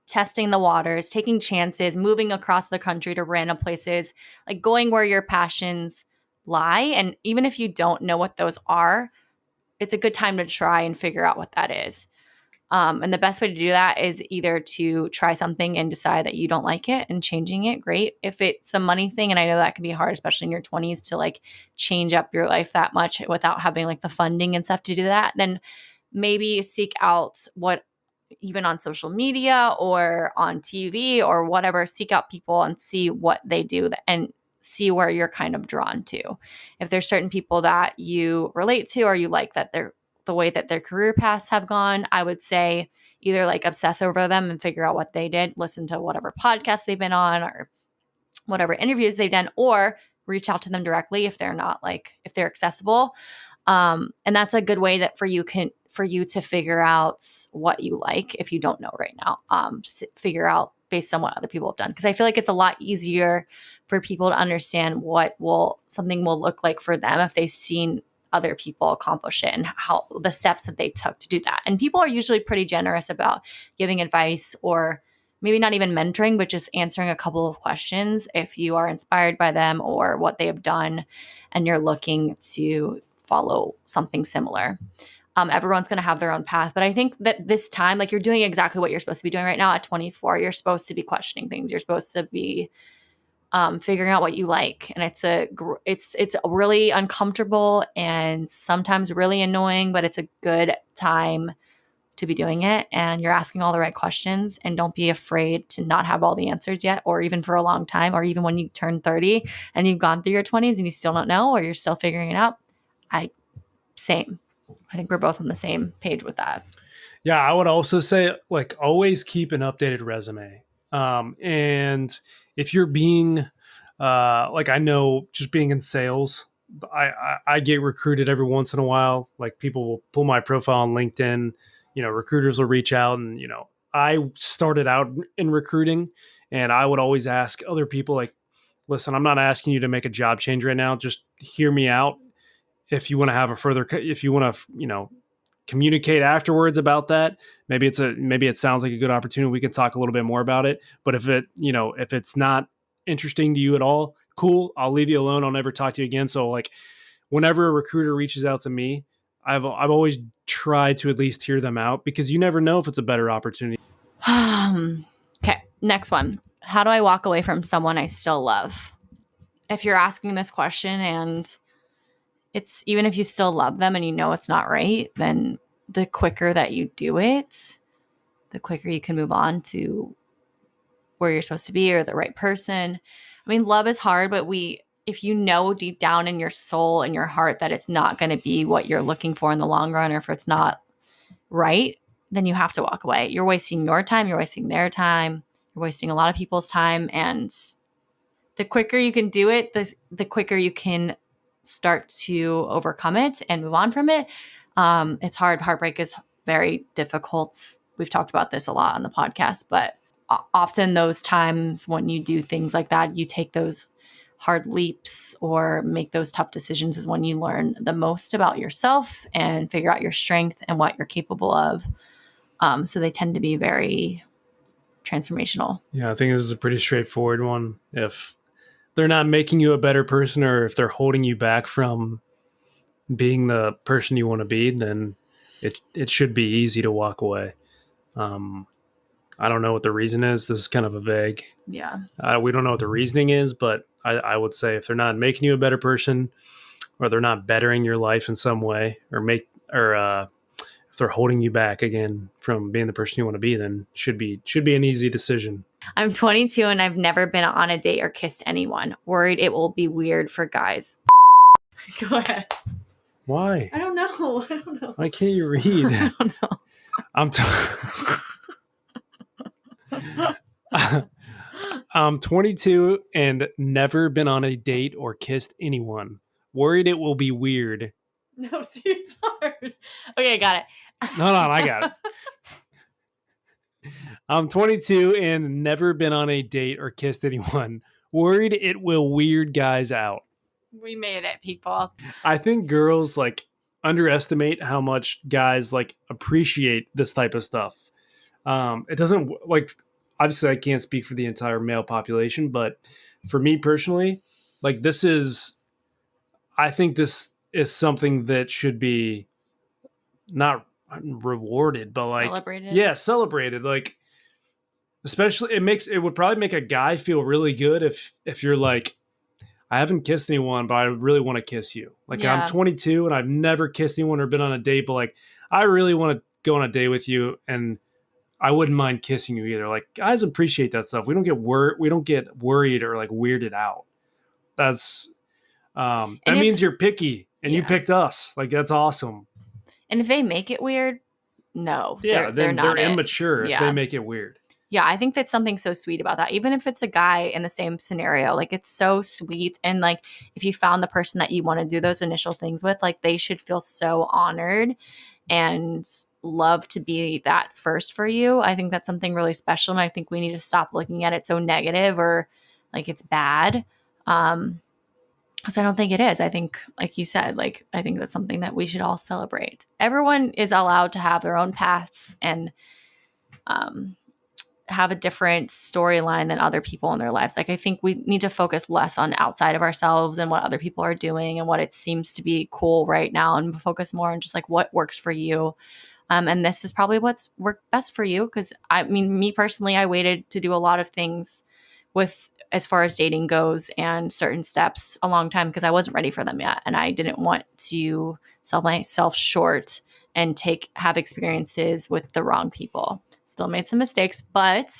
testing the waters, taking chances, moving across the country to random places, like going where your passions lie. And even if you don't know what those are, it's a good time to try and figure out what that is. And the best way to do that is either to try something and decide that you don't like it and changing it, great. If it's a money thing, and I know that can be hard, especially in your 20s, to like change up your life that much without having like the funding and stuff to do that, then maybe seek out what, even on social media or on TV or whatever, seek out people and see what they do and see where you're kind of drawn to. If there's certain people that you relate to or you like that they're the way that their career paths have gone, I would say either like obsess over them and figure out what they did, listen to whatever podcast they've been on or whatever interviews they've done, or reach out to them directly if they're not like, if they're accessible. And that's a good way that for you to figure out what you like if you don't know right now. Figure out based on what other people have done, because I feel like it's a lot easier for people to understand what something will look like for them if they've seen other people accomplish it and how the steps that they took to do that. And people are usually pretty generous about giving advice, or maybe not even mentoring, but just answering a couple of questions if you are inspired by them or what they have done and you're looking to follow something similar. Everyone's going to have their own path. But I think that this time, like, you're doing exactly what you're supposed to be doing right now at 24. You're supposed to be questioning things. You're supposed to be figuring out what you like. And it's really uncomfortable and sometimes really annoying, but it's a good time to be doing it. And you're asking all the right questions, and don't be afraid to not have all the answers yet, or even for a long time, or even when you turn 30 and you've gone through your 20s and you still don't know, or you're still figuring it out. Same. I think we're both on the same page with that. Yeah, I would also say, like, always keep an updated resume. And if you're being, like, I know just being in sales, I get recruited every once in a while. Like, people will pull my profile on LinkedIn, recruiters will reach out, and, I started out in recruiting, and I would always ask other people, like, listen, I'm not asking you to make a job change right now. Just hear me out. If you want to have if you want to, communicate afterwards about that, maybe it sounds like a good opportunity. We can talk a little bit more about it. But if it's not interesting to you at all, cool. I'll leave you alone. I'll never talk to you again. So, like, whenever a recruiter reaches out to me, I've always tried to at least hear them out, because you never know if it's a better opportunity. Okay, next one. How do I walk away from someone I still love? If you're asking this question and it's, even if you still love them and you know it's not right, then the quicker that you do it, the quicker you can move on to where you're supposed to be or the right person. I mean, love is hard, but if you know deep down in your soul and your heart that it's not going to be what you're looking for in the long run, or if it's not right, then you have to walk away. You're wasting your time. You're wasting their time. You're wasting a lot of people's time. And the quicker you can do it, the quicker you can start to overcome it and move on from it. It's hard. Heartbreak is very difficult. We've talked about this a lot on the podcast, but often those times when you do things like that, you take those hard leaps or make those tough decisions, is when you learn the most about yourself and figure out your strength and what you're capable of. So they tend to be very transformational. Yeah, I think this is a pretty straightforward one. If they're not making you a better person, or if they're holding you back from being the person you want to be, then it should be easy to walk away. I don't know what the reason is. This is kind of a vague. Yeah. We don't know what the reasoning is, but I would say if they're not making you a better person, or they're not bettering your life in some way, or if they're holding you back again from being the person you want to be, then should be an easy decision. I'm 22 and I've never been on a date or kissed anyone. Worried it will be weird for guys. Go ahead. Why? I don't know. Why can't you read? I don't know. I'm 22 and never been on a date or kissed anyone. Worried it will be weird. No, see, it's hard. Okay, I got it. No, I got it. I'm 22 and never been on a date or kissed anyone. Worried it will weird guys out. We made it, people. I think girls like underestimate how much guys like appreciate this type of stuff. It doesn't like, obviously I can't speak for the entire male population, but for me personally, like I think this is something that should be not rewarded, but like Celebrated. Yeah, celebrated. Like, especially it would probably make a guy feel really good if you're like, I haven't kissed anyone, but I really want to kiss you. Like, Yeah. I'm 22 and I've never kissed anyone or been on a date, but like, I really want to go on a date with you, and I wouldn't mind kissing you either. Like, guys appreciate that stuff. We don't get worried or like weirded out. That means you're picky and you picked us. Like, that's awesome. And if they make it weird, no. Yeah, they're not they're immature if they make it weird. Yeah, I think that's something so sweet about that. Even if it's a guy in the same scenario, like it's so sweet. And like if you found the person that you want to do those initial things with, like they should feel so honored and love to be that first for you. I think that's something really special. And I think we need to stop looking at it so negative or like it's bad. Because I don't think it is. I think, like you said, like I think that's something that we should all celebrate. Everyone is allowed to have their own paths and have a different storyline than other people in their lives. Like I think we need to focus less on outside of ourselves and what other people are doing and what it seems to be cool right now, and focus more on just like what works for you. And this is probably what's worked best for you. Because I mean, me personally, I waited to do a lot of things with as far as dating goes and certain steps a long time because I wasn't ready for them yet. And I didn't want to sell myself short and have experiences with the wrong people. Still made some mistakes, but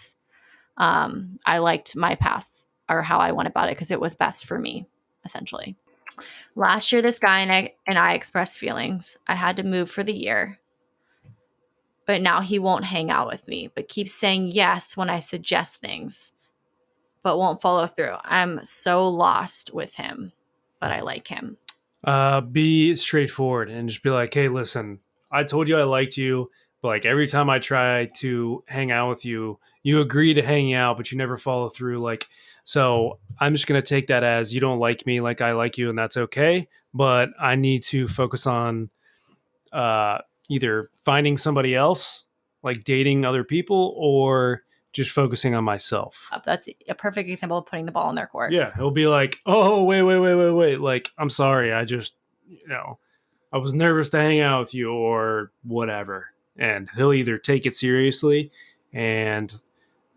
I liked my path or how I went about it because it was best for me, essentially. Last year, this guy and I expressed feelings. I had to move for the year, but now he won't hang out with me, but keeps saying yes when I suggest things, but won't follow through. I'm so lost with him, but I like him. Be straightforward and just be like, hey, listen, I told you I liked you, but like every time I try to hang out with you, you agree to hang out, but you never follow through. Like, so I'm just going to take that as you don't like me like I like you, and that's okay. But I need to focus on either finding somebody else, like dating other people, or just focusing on myself. That's a perfect example of putting the ball in their court. Yeah, it'll be like, oh, wait. Like, I'm sorry. I just, I was nervous to hang out with you or whatever. And he'll either take it seriously and,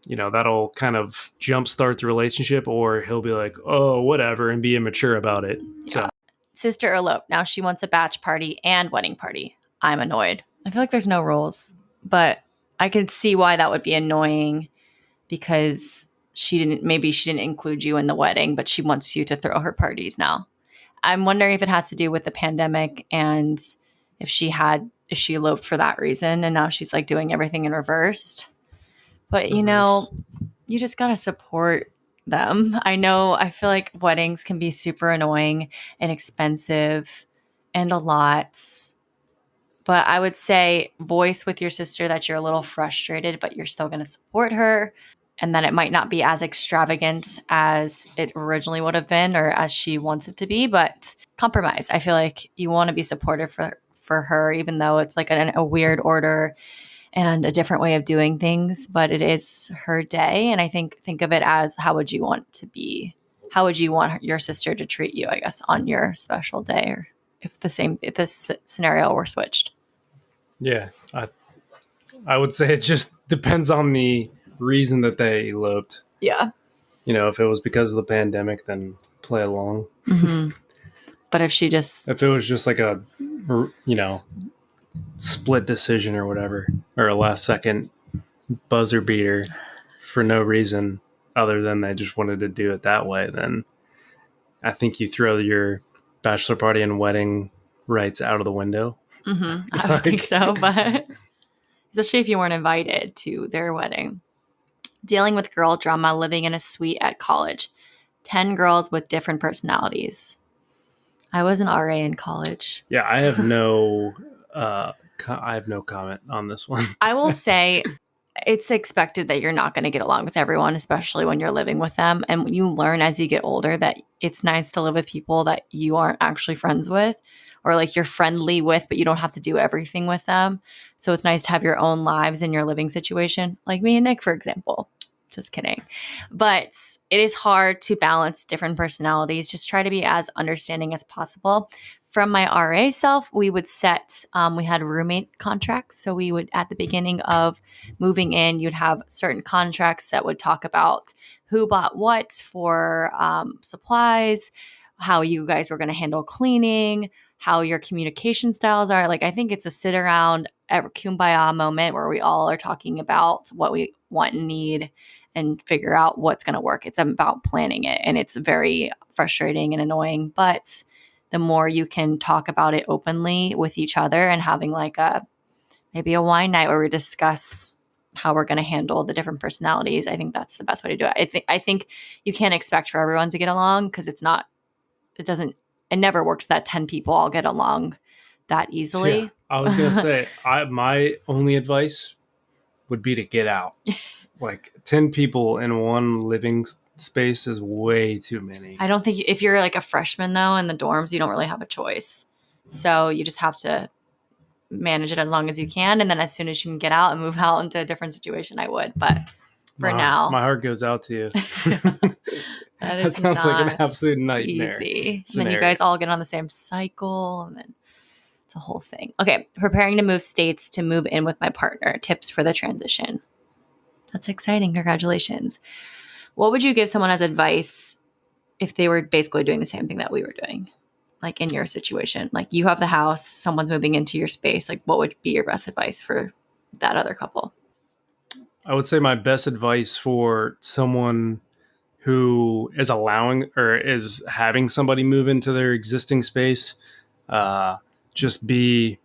that'll kind of jumpstart the relationship, or he'll be like, oh, whatever, and be immature about it. Yeah. So. Sister eloped. Now she wants a batch party and wedding party. I'm annoyed. I feel like there's no rules, but I can see why that would be annoying because she didn't include you in the wedding, but she wants you to throw her parties now. I'm wondering if it has to do with the pandemic and if she eloped for that reason and now she's like doing everything in reversed. But you just got to support them. I feel like weddings can be super annoying and expensive and a lot. But I would say voice with your sister that you're a little frustrated, but you're still going to support her. And that it might not be as extravagant as it originally would have been or as she wants it to be, but compromise. I feel like you want to be supportive for her, even though it's like a weird order and a different way of doing things, but it is her day. And I think of it as how would you want your sister to treat you, I guess, on your special day, or if this scenario were switched. Yeah. I would say it just depends on the reason that they eloped. Yeah. If it was because of the pandemic, then play along. Mm-hmm. But if she just, If it was just like a, split decision or whatever, or a last second buzzer beater for no reason other than they just wanted to do it that way, then I think you throw your bachelor party and wedding rights out of the window. I don't think so, but especially if you weren't invited to their wedding. Dealing with girl drama, living in a suite at college. 10 girls with different personalities. I was an RA in college. Yeah, I have no comment on this one. I will say it's expected that you're not going to get along with everyone, especially when you're living with them. And you learn as you get older that it's nice to live with people that you aren't actually friends with, or like you're friendly with, but you don't have to do everything with them. So it's nice to have your own lives in your living situation, like me and Nick, for example. Just kidding. But it is hard to balance different personalities. Just try to be as understanding as possible. From my RA self, we would we had roommate contracts. So we would, at the beginning of moving in, you'd have certain contracts that would talk about who bought what for supplies, how you guys were going to handle cleaning, how your communication styles are. Like, I think it's a sit around kumbaya moment where we all are talking about what we want and need and figure out what's going to work. It's about planning it, and it's very frustrating and annoying, but the more you can talk about it openly with each other and having like maybe a wine night where we discuss how we're going to handle the different personalities, I think that's the best way to do it. I think you can't expect for everyone to get along, because it never works that 10 people all get along that easily. Yeah, I was going to say, my only advice would be to get out. Like 10 people in one living space is way too many. I don't think if you're like a freshman though in the dorms, you don't really have a choice. So you just have to manage it as long as you can. And then as soon as you can get out and move out into a different situation, I would. But for now, my heart goes out to you. that sounds like an absolute nightmare. Easy. And then you guys all get on the same cycle, and then it's a whole thing. Okay. Preparing to move states to move in with my partner. Tips for the transition. That's exciting. Congratulations. What would you give someone as advice if they were basically doing the same thing that we were doing? Like in your situation, like you have the house, someone's moving into your space. Like, what would be your best advice for that other couple? I would say my best advice for someone who is allowing or is having somebody move into their existing space, just be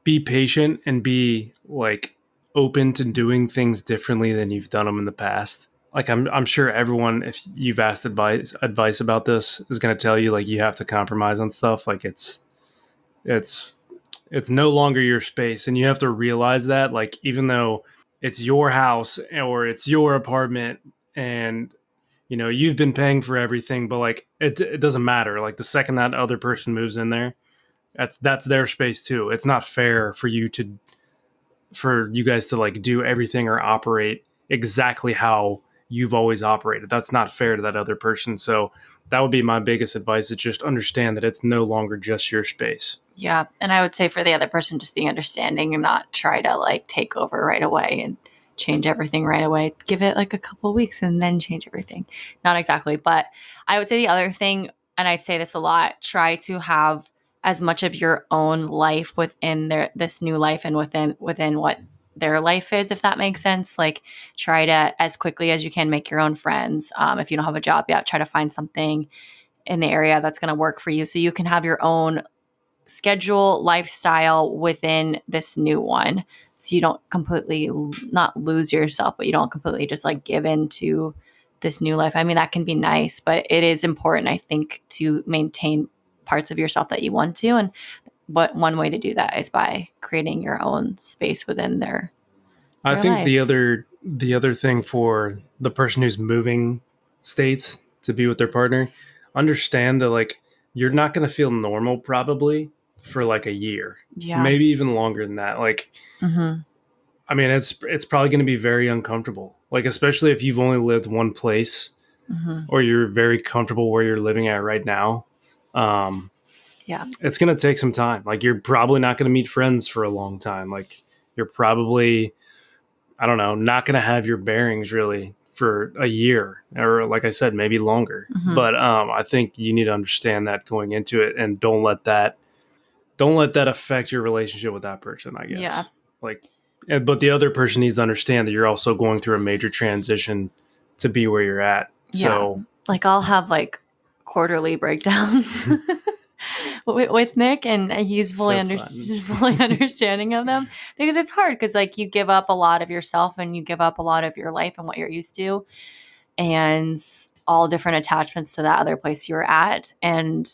patient and be like open to doing things differently than you've done them in the past. Like I'm sure everyone, if you've asked advice about this, is going to tell you like you have to compromise on stuff. Like it's no longer your space, and you have to realize that. Like even though it's your house or it's your apartment, and you've been paying for everything, but like it doesn't matter. Like the second that other person moves in there, that's their space too. It's not fair for you guys to like do everything or operate exactly how you've always operated. That's not fair to that other person. So that would be my biggest advice, is just understand that it's no longer just your space. Yeah. And I would say for the other person, just being understanding and not try to like take over right away and change everything right away. Give it like a couple of weeks and then change everything. Not exactly. But I would say the other thing, and I say this a lot, try to have as much of your own life within this new life and within what their life is, if that makes sense. Like try to, as quickly as you can, make your own friends. If you don't have a job yet, try to find something in the area that's going to work for you, so you can have your own schedule, lifestyle within this new one. So you don't completely not lose yourself, but you don't completely just like give into this new life. I mean, that can be nice, but it is important, I think, to maintain parts of yourself that you want to. And one way to do that is by creating your own space within their I think lives. the other thing for the person who's moving states to be with their partner, understand that like you're not going to feel normal probably for like a year, maybe even longer than that. Like, I mean, it's probably going to be very uncomfortable. Like, especially if you've only lived one place, or you're very comfortable where you're living at right now. It's going to take some time. Like, you're probably not going to meet friends for a long time. Like, you're probably I don't know, not going to have your bearings really for a year, or like I said, maybe longer. But I think you need to understand that going into it, and don't let that affect your relationship with that person, I Yeah. guess. Like, but the other person needs to understand that you're also going through a major transition to be where you're at. Yeah. So, Like I'll have like quarterly breakdowns with Nick, and he's fully, fully understanding of them, because it's hard because like you give up a lot of yourself and you give up a lot of your life and what you're used to, and all different attachments to that other place you're at. And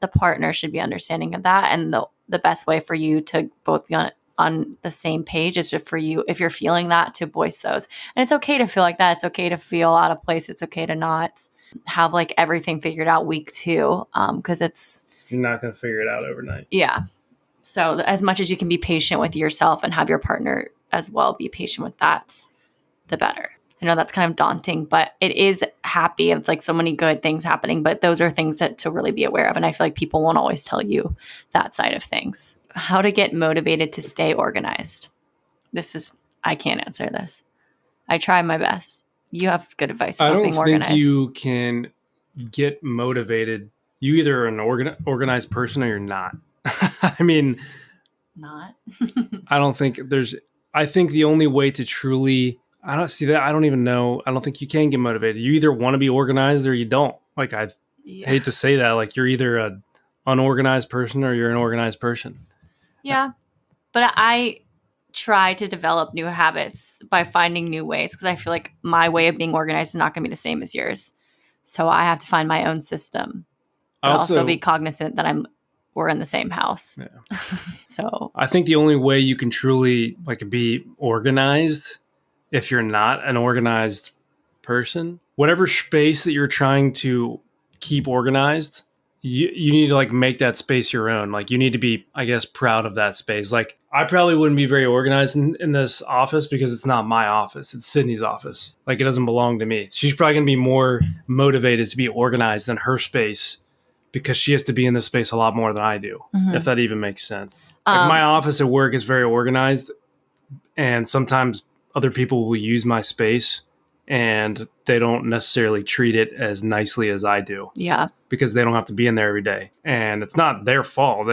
the partner should be understanding of that. And the best way for you to both be on the same page is for you, if you're feeling that, to voice those. And it's okay to feel like that. It's okay to feel out of place. It's okay to not have like everything figured out week 2. Cause you're not going to figure it out overnight. Yeah. So as much as you can be patient with yourself and have your partner as well be patient with that, the better. I know that's kind of daunting, but it is happy. It's like so many good things happening, but those are things that to really be aware of. And I feel like people won't always tell you that side of things. How to get motivated to stay organized. I can't answer this. I try my best. You have good advice about being organized. I don't think you can get motivated. You either are an organized person or you're not. I mean, not. I don't think I think the only way to truly, I don't see that. I don't even know. I don't think you can get motivated. You either want to be organized or you don't. Like, I hate to say that. Like, you're either an unorganized person or you're an organized person. Yeah. But I try to develop new habits by finding new ways, because I feel like my way of being organized is not going to be the same as yours. So I have to find my own system. But also be cognizant that we're in the same house. Yeah. So I think the only way you can truly like be organized, if you're not an organized person, whatever space that you're trying to keep organized, you need to like make that space your own. Like, you need to be, I guess, proud of that space. Like, I probably wouldn't be very organized in this office because it's not my office. It's Sydney's office. Like, it doesn't belong to me. She's probably going to be more motivated to be organized than her space, because she has to be in this space a lot more than I do, if that even makes sense. Like, my office at work is very organized, and sometimes other people will use my space and they don't necessarily treat it as nicely as I do. Yeah. Because they don't have to be in there every day. And it's not their fault.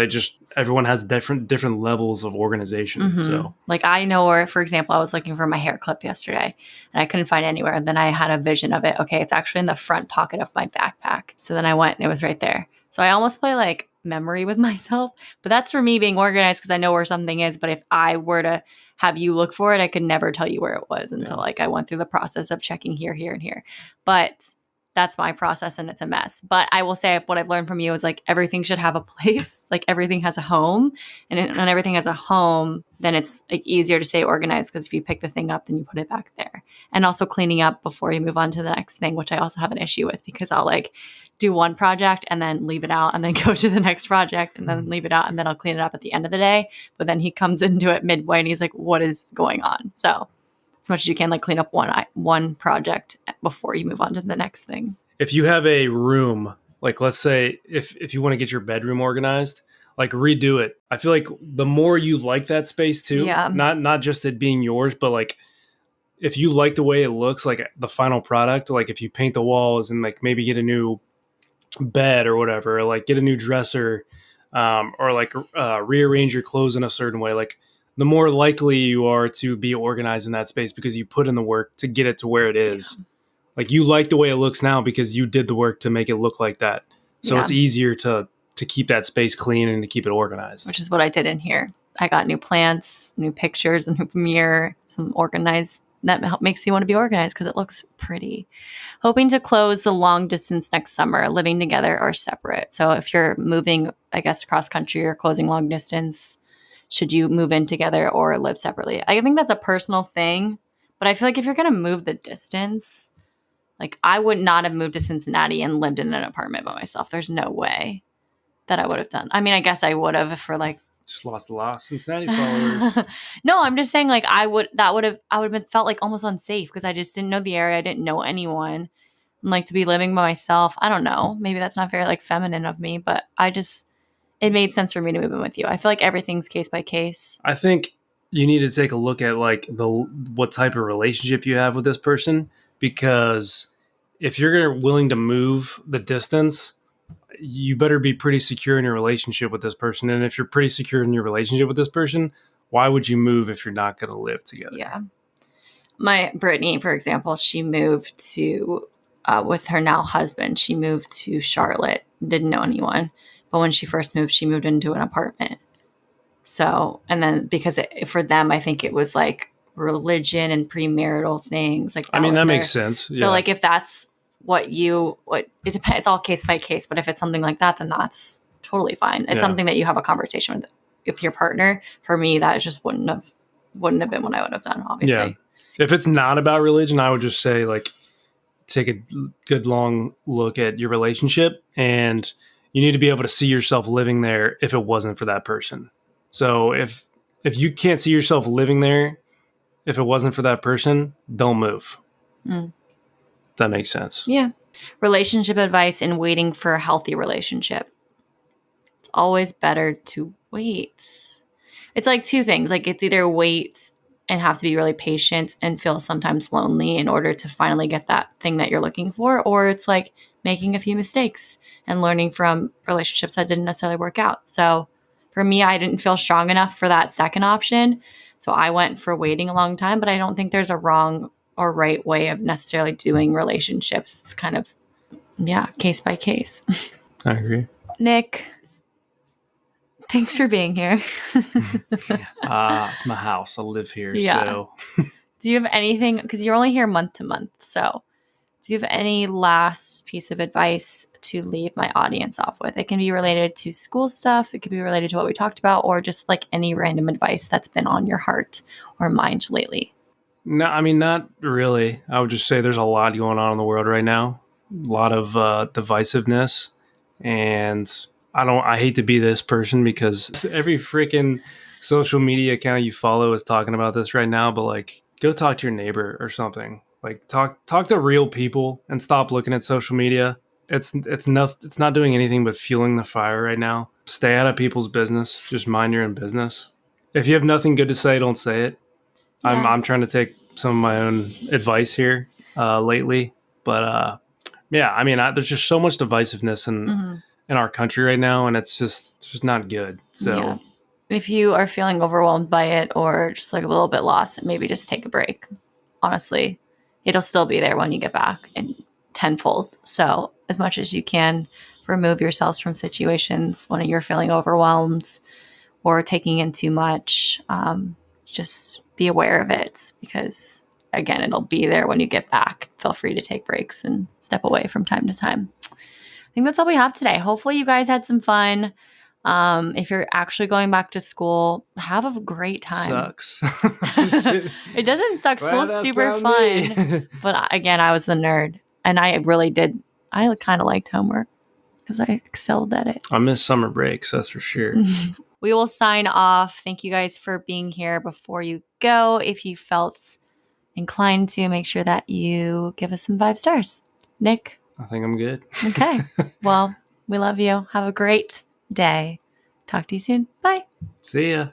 Everyone has different levels of organization. Mm-hmm. So, like, I know where, for example, I was looking for my hair clip yesterday and I couldn't find it anywhere. And then I had a vision of it. Okay, it's actually in the front pocket of my backpack. So then I went and it was right there. So I almost play like memory with myself, but that's for me being organized because I know where something is. But if I were to have you look for it, I could never tell you where it was until like I went through the process of checking here, here, and here. But that's my process and it's a mess. But I will say what I've learned from you is like everything should have a place. Like, everything has a home, and when everything has a home, then it's like easier to stay organized, because if you pick the thing up, then you put it back there. And also cleaning up before you move on to the next thing, which I also have an issue with, because I'll like do one project and then leave it out and then go to the next project and then leave it out, and then I'll clean it up at the end of the day. But then he comes into it midway and he's like, what is going on? So as much as you can, like, clean up one project before you move on to the next thing. If you have a room, like, let's say if you want to get your bedroom organized, like, redo it. I feel like the more you like that space too, not just it being yours, but like, if you like the way it looks, like the final product, like if you paint the walls and like maybe get a new bed or whatever, or like get a new dresser, or like rearrange your clothes in a certain way, like, the more likely you are to be organized in that space because you put in the work to get it to where it is. Yeah. Like, you like the way it looks now because you did the work to make it look like that. So it's easier to keep that space clean and to keep it organized. Which is what I did in here. I got new plants, new pictures, a new mirror, some organized. That makes me want to be organized because it looks pretty. Hoping to close the long distance next summer, living together or separate. So if you're moving, I guess, cross country or closing long distance, should you move in together or live separately? I think that's a personal thing, but I feel like if you're going to move the distance, like, I would not have moved to Cincinnati and lived in an apartment by myself. There's no way that I would have done. I mean, I guess I would have for like, just lost a lot of Cincinnati followers. No, I'm just saying, like, I would have felt like almost unsafe because I just didn't know the area. I didn't know anyone. And like, to be living by myself, I don't know. Maybe that's not very like feminine of me, but it made sense for me to move in with you. I feel like everything's case by case. I think you need to take a look at like what type of relationship you have with this person, because if you're willing to move the distance, you better be pretty secure in your relationship with this person. And if you're pretty secure in your relationship with this person, why would you move if you're not going to live together? Yeah. My Brittany, for example, she moved to with her now husband. She moved to Charlotte. Didn't know anyone, but when she first moved, she moved into an apartment. So, and then because for them, I think it was like religion and premarital things. Like, I mean, that makes sense. So, like, if that's what it depends. It's all case by case. But if it's something like that, then that's totally fine. It's something that you have a conversation with your partner. For me, that just wouldn't have been what I would have done. Obviously, yeah. If it's not about religion, I would just say like take a good long look at your relationship, and you need to be able to see yourself living there if it wasn't for that person. So if you can't see yourself living there, if it wasn't for that person, don't move. That makes sense. Yeah. Relationship advice and waiting for a healthy relationship. It's always better to wait. It's like two things. Like, it's either wait and have to be really patient and feel sometimes lonely in order to finally get that thing that you're looking for, or it's like making a few mistakes and learning from relationships that didn't necessarily work out. So for me, I didn't feel strong enough for that second option. So I went for waiting a long time, but I don't think there's a wrong or right way of necessarily doing relationships. It's kind of, case by case. I agree. Nick, thanks for being here. It's my house. I live here. Yeah. So. Do you have anything, because you're only here month to month, so do you have any last piece of advice to leave my audience off with? It can be related to school stuff. It could be related to what we talked about, or just like any random advice that's been on your heart or mind lately. No, I mean, not really. I would just say there's a lot going on in the world right now. A lot of divisiveness. And I hate to be this person because every freaking social media account you follow is talking about this right now. But like, go talk to your neighbor or something. Like, talk to real people and stop looking at social media. It's not doing anything but fueling the fire right now. Stay out of people's business. Just mind your own business. If you have nothing good to say, don't say it. Yeah. I'm trying to take some of my own advice here lately, but I mean, there's just so much divisiveness in our country right now, and it's just not good. So, if you are feeling overwhelmed by it or just like a little bit lost, maybe just take a break. Honestly, it'll still be there when you get back in tenfold. So, as much as you can, remove yourselves from situations when you're feeling overwhelmed or taking in too much. Just be aware of it, because again, it'll be there when you get back. Feel free to take breaks and step away from time to time. I think that's all we have today. Hopefully you guys had some fun. If you're actually going back to school, have a great time. Sucks. It doesn't suck. School's super fun. But again, I was the nerd, and I kind of liked homework because I excelled at it. I miss summer breaks, that's for sure. We will sign off. Thank you guys for being here. Before you go, if you felt inclined to, make sure that you give us some 5 stars. Nick? I think I'm good. Okay. Well, we love you. Have a great day. Talk to you soon. Bye. See ya.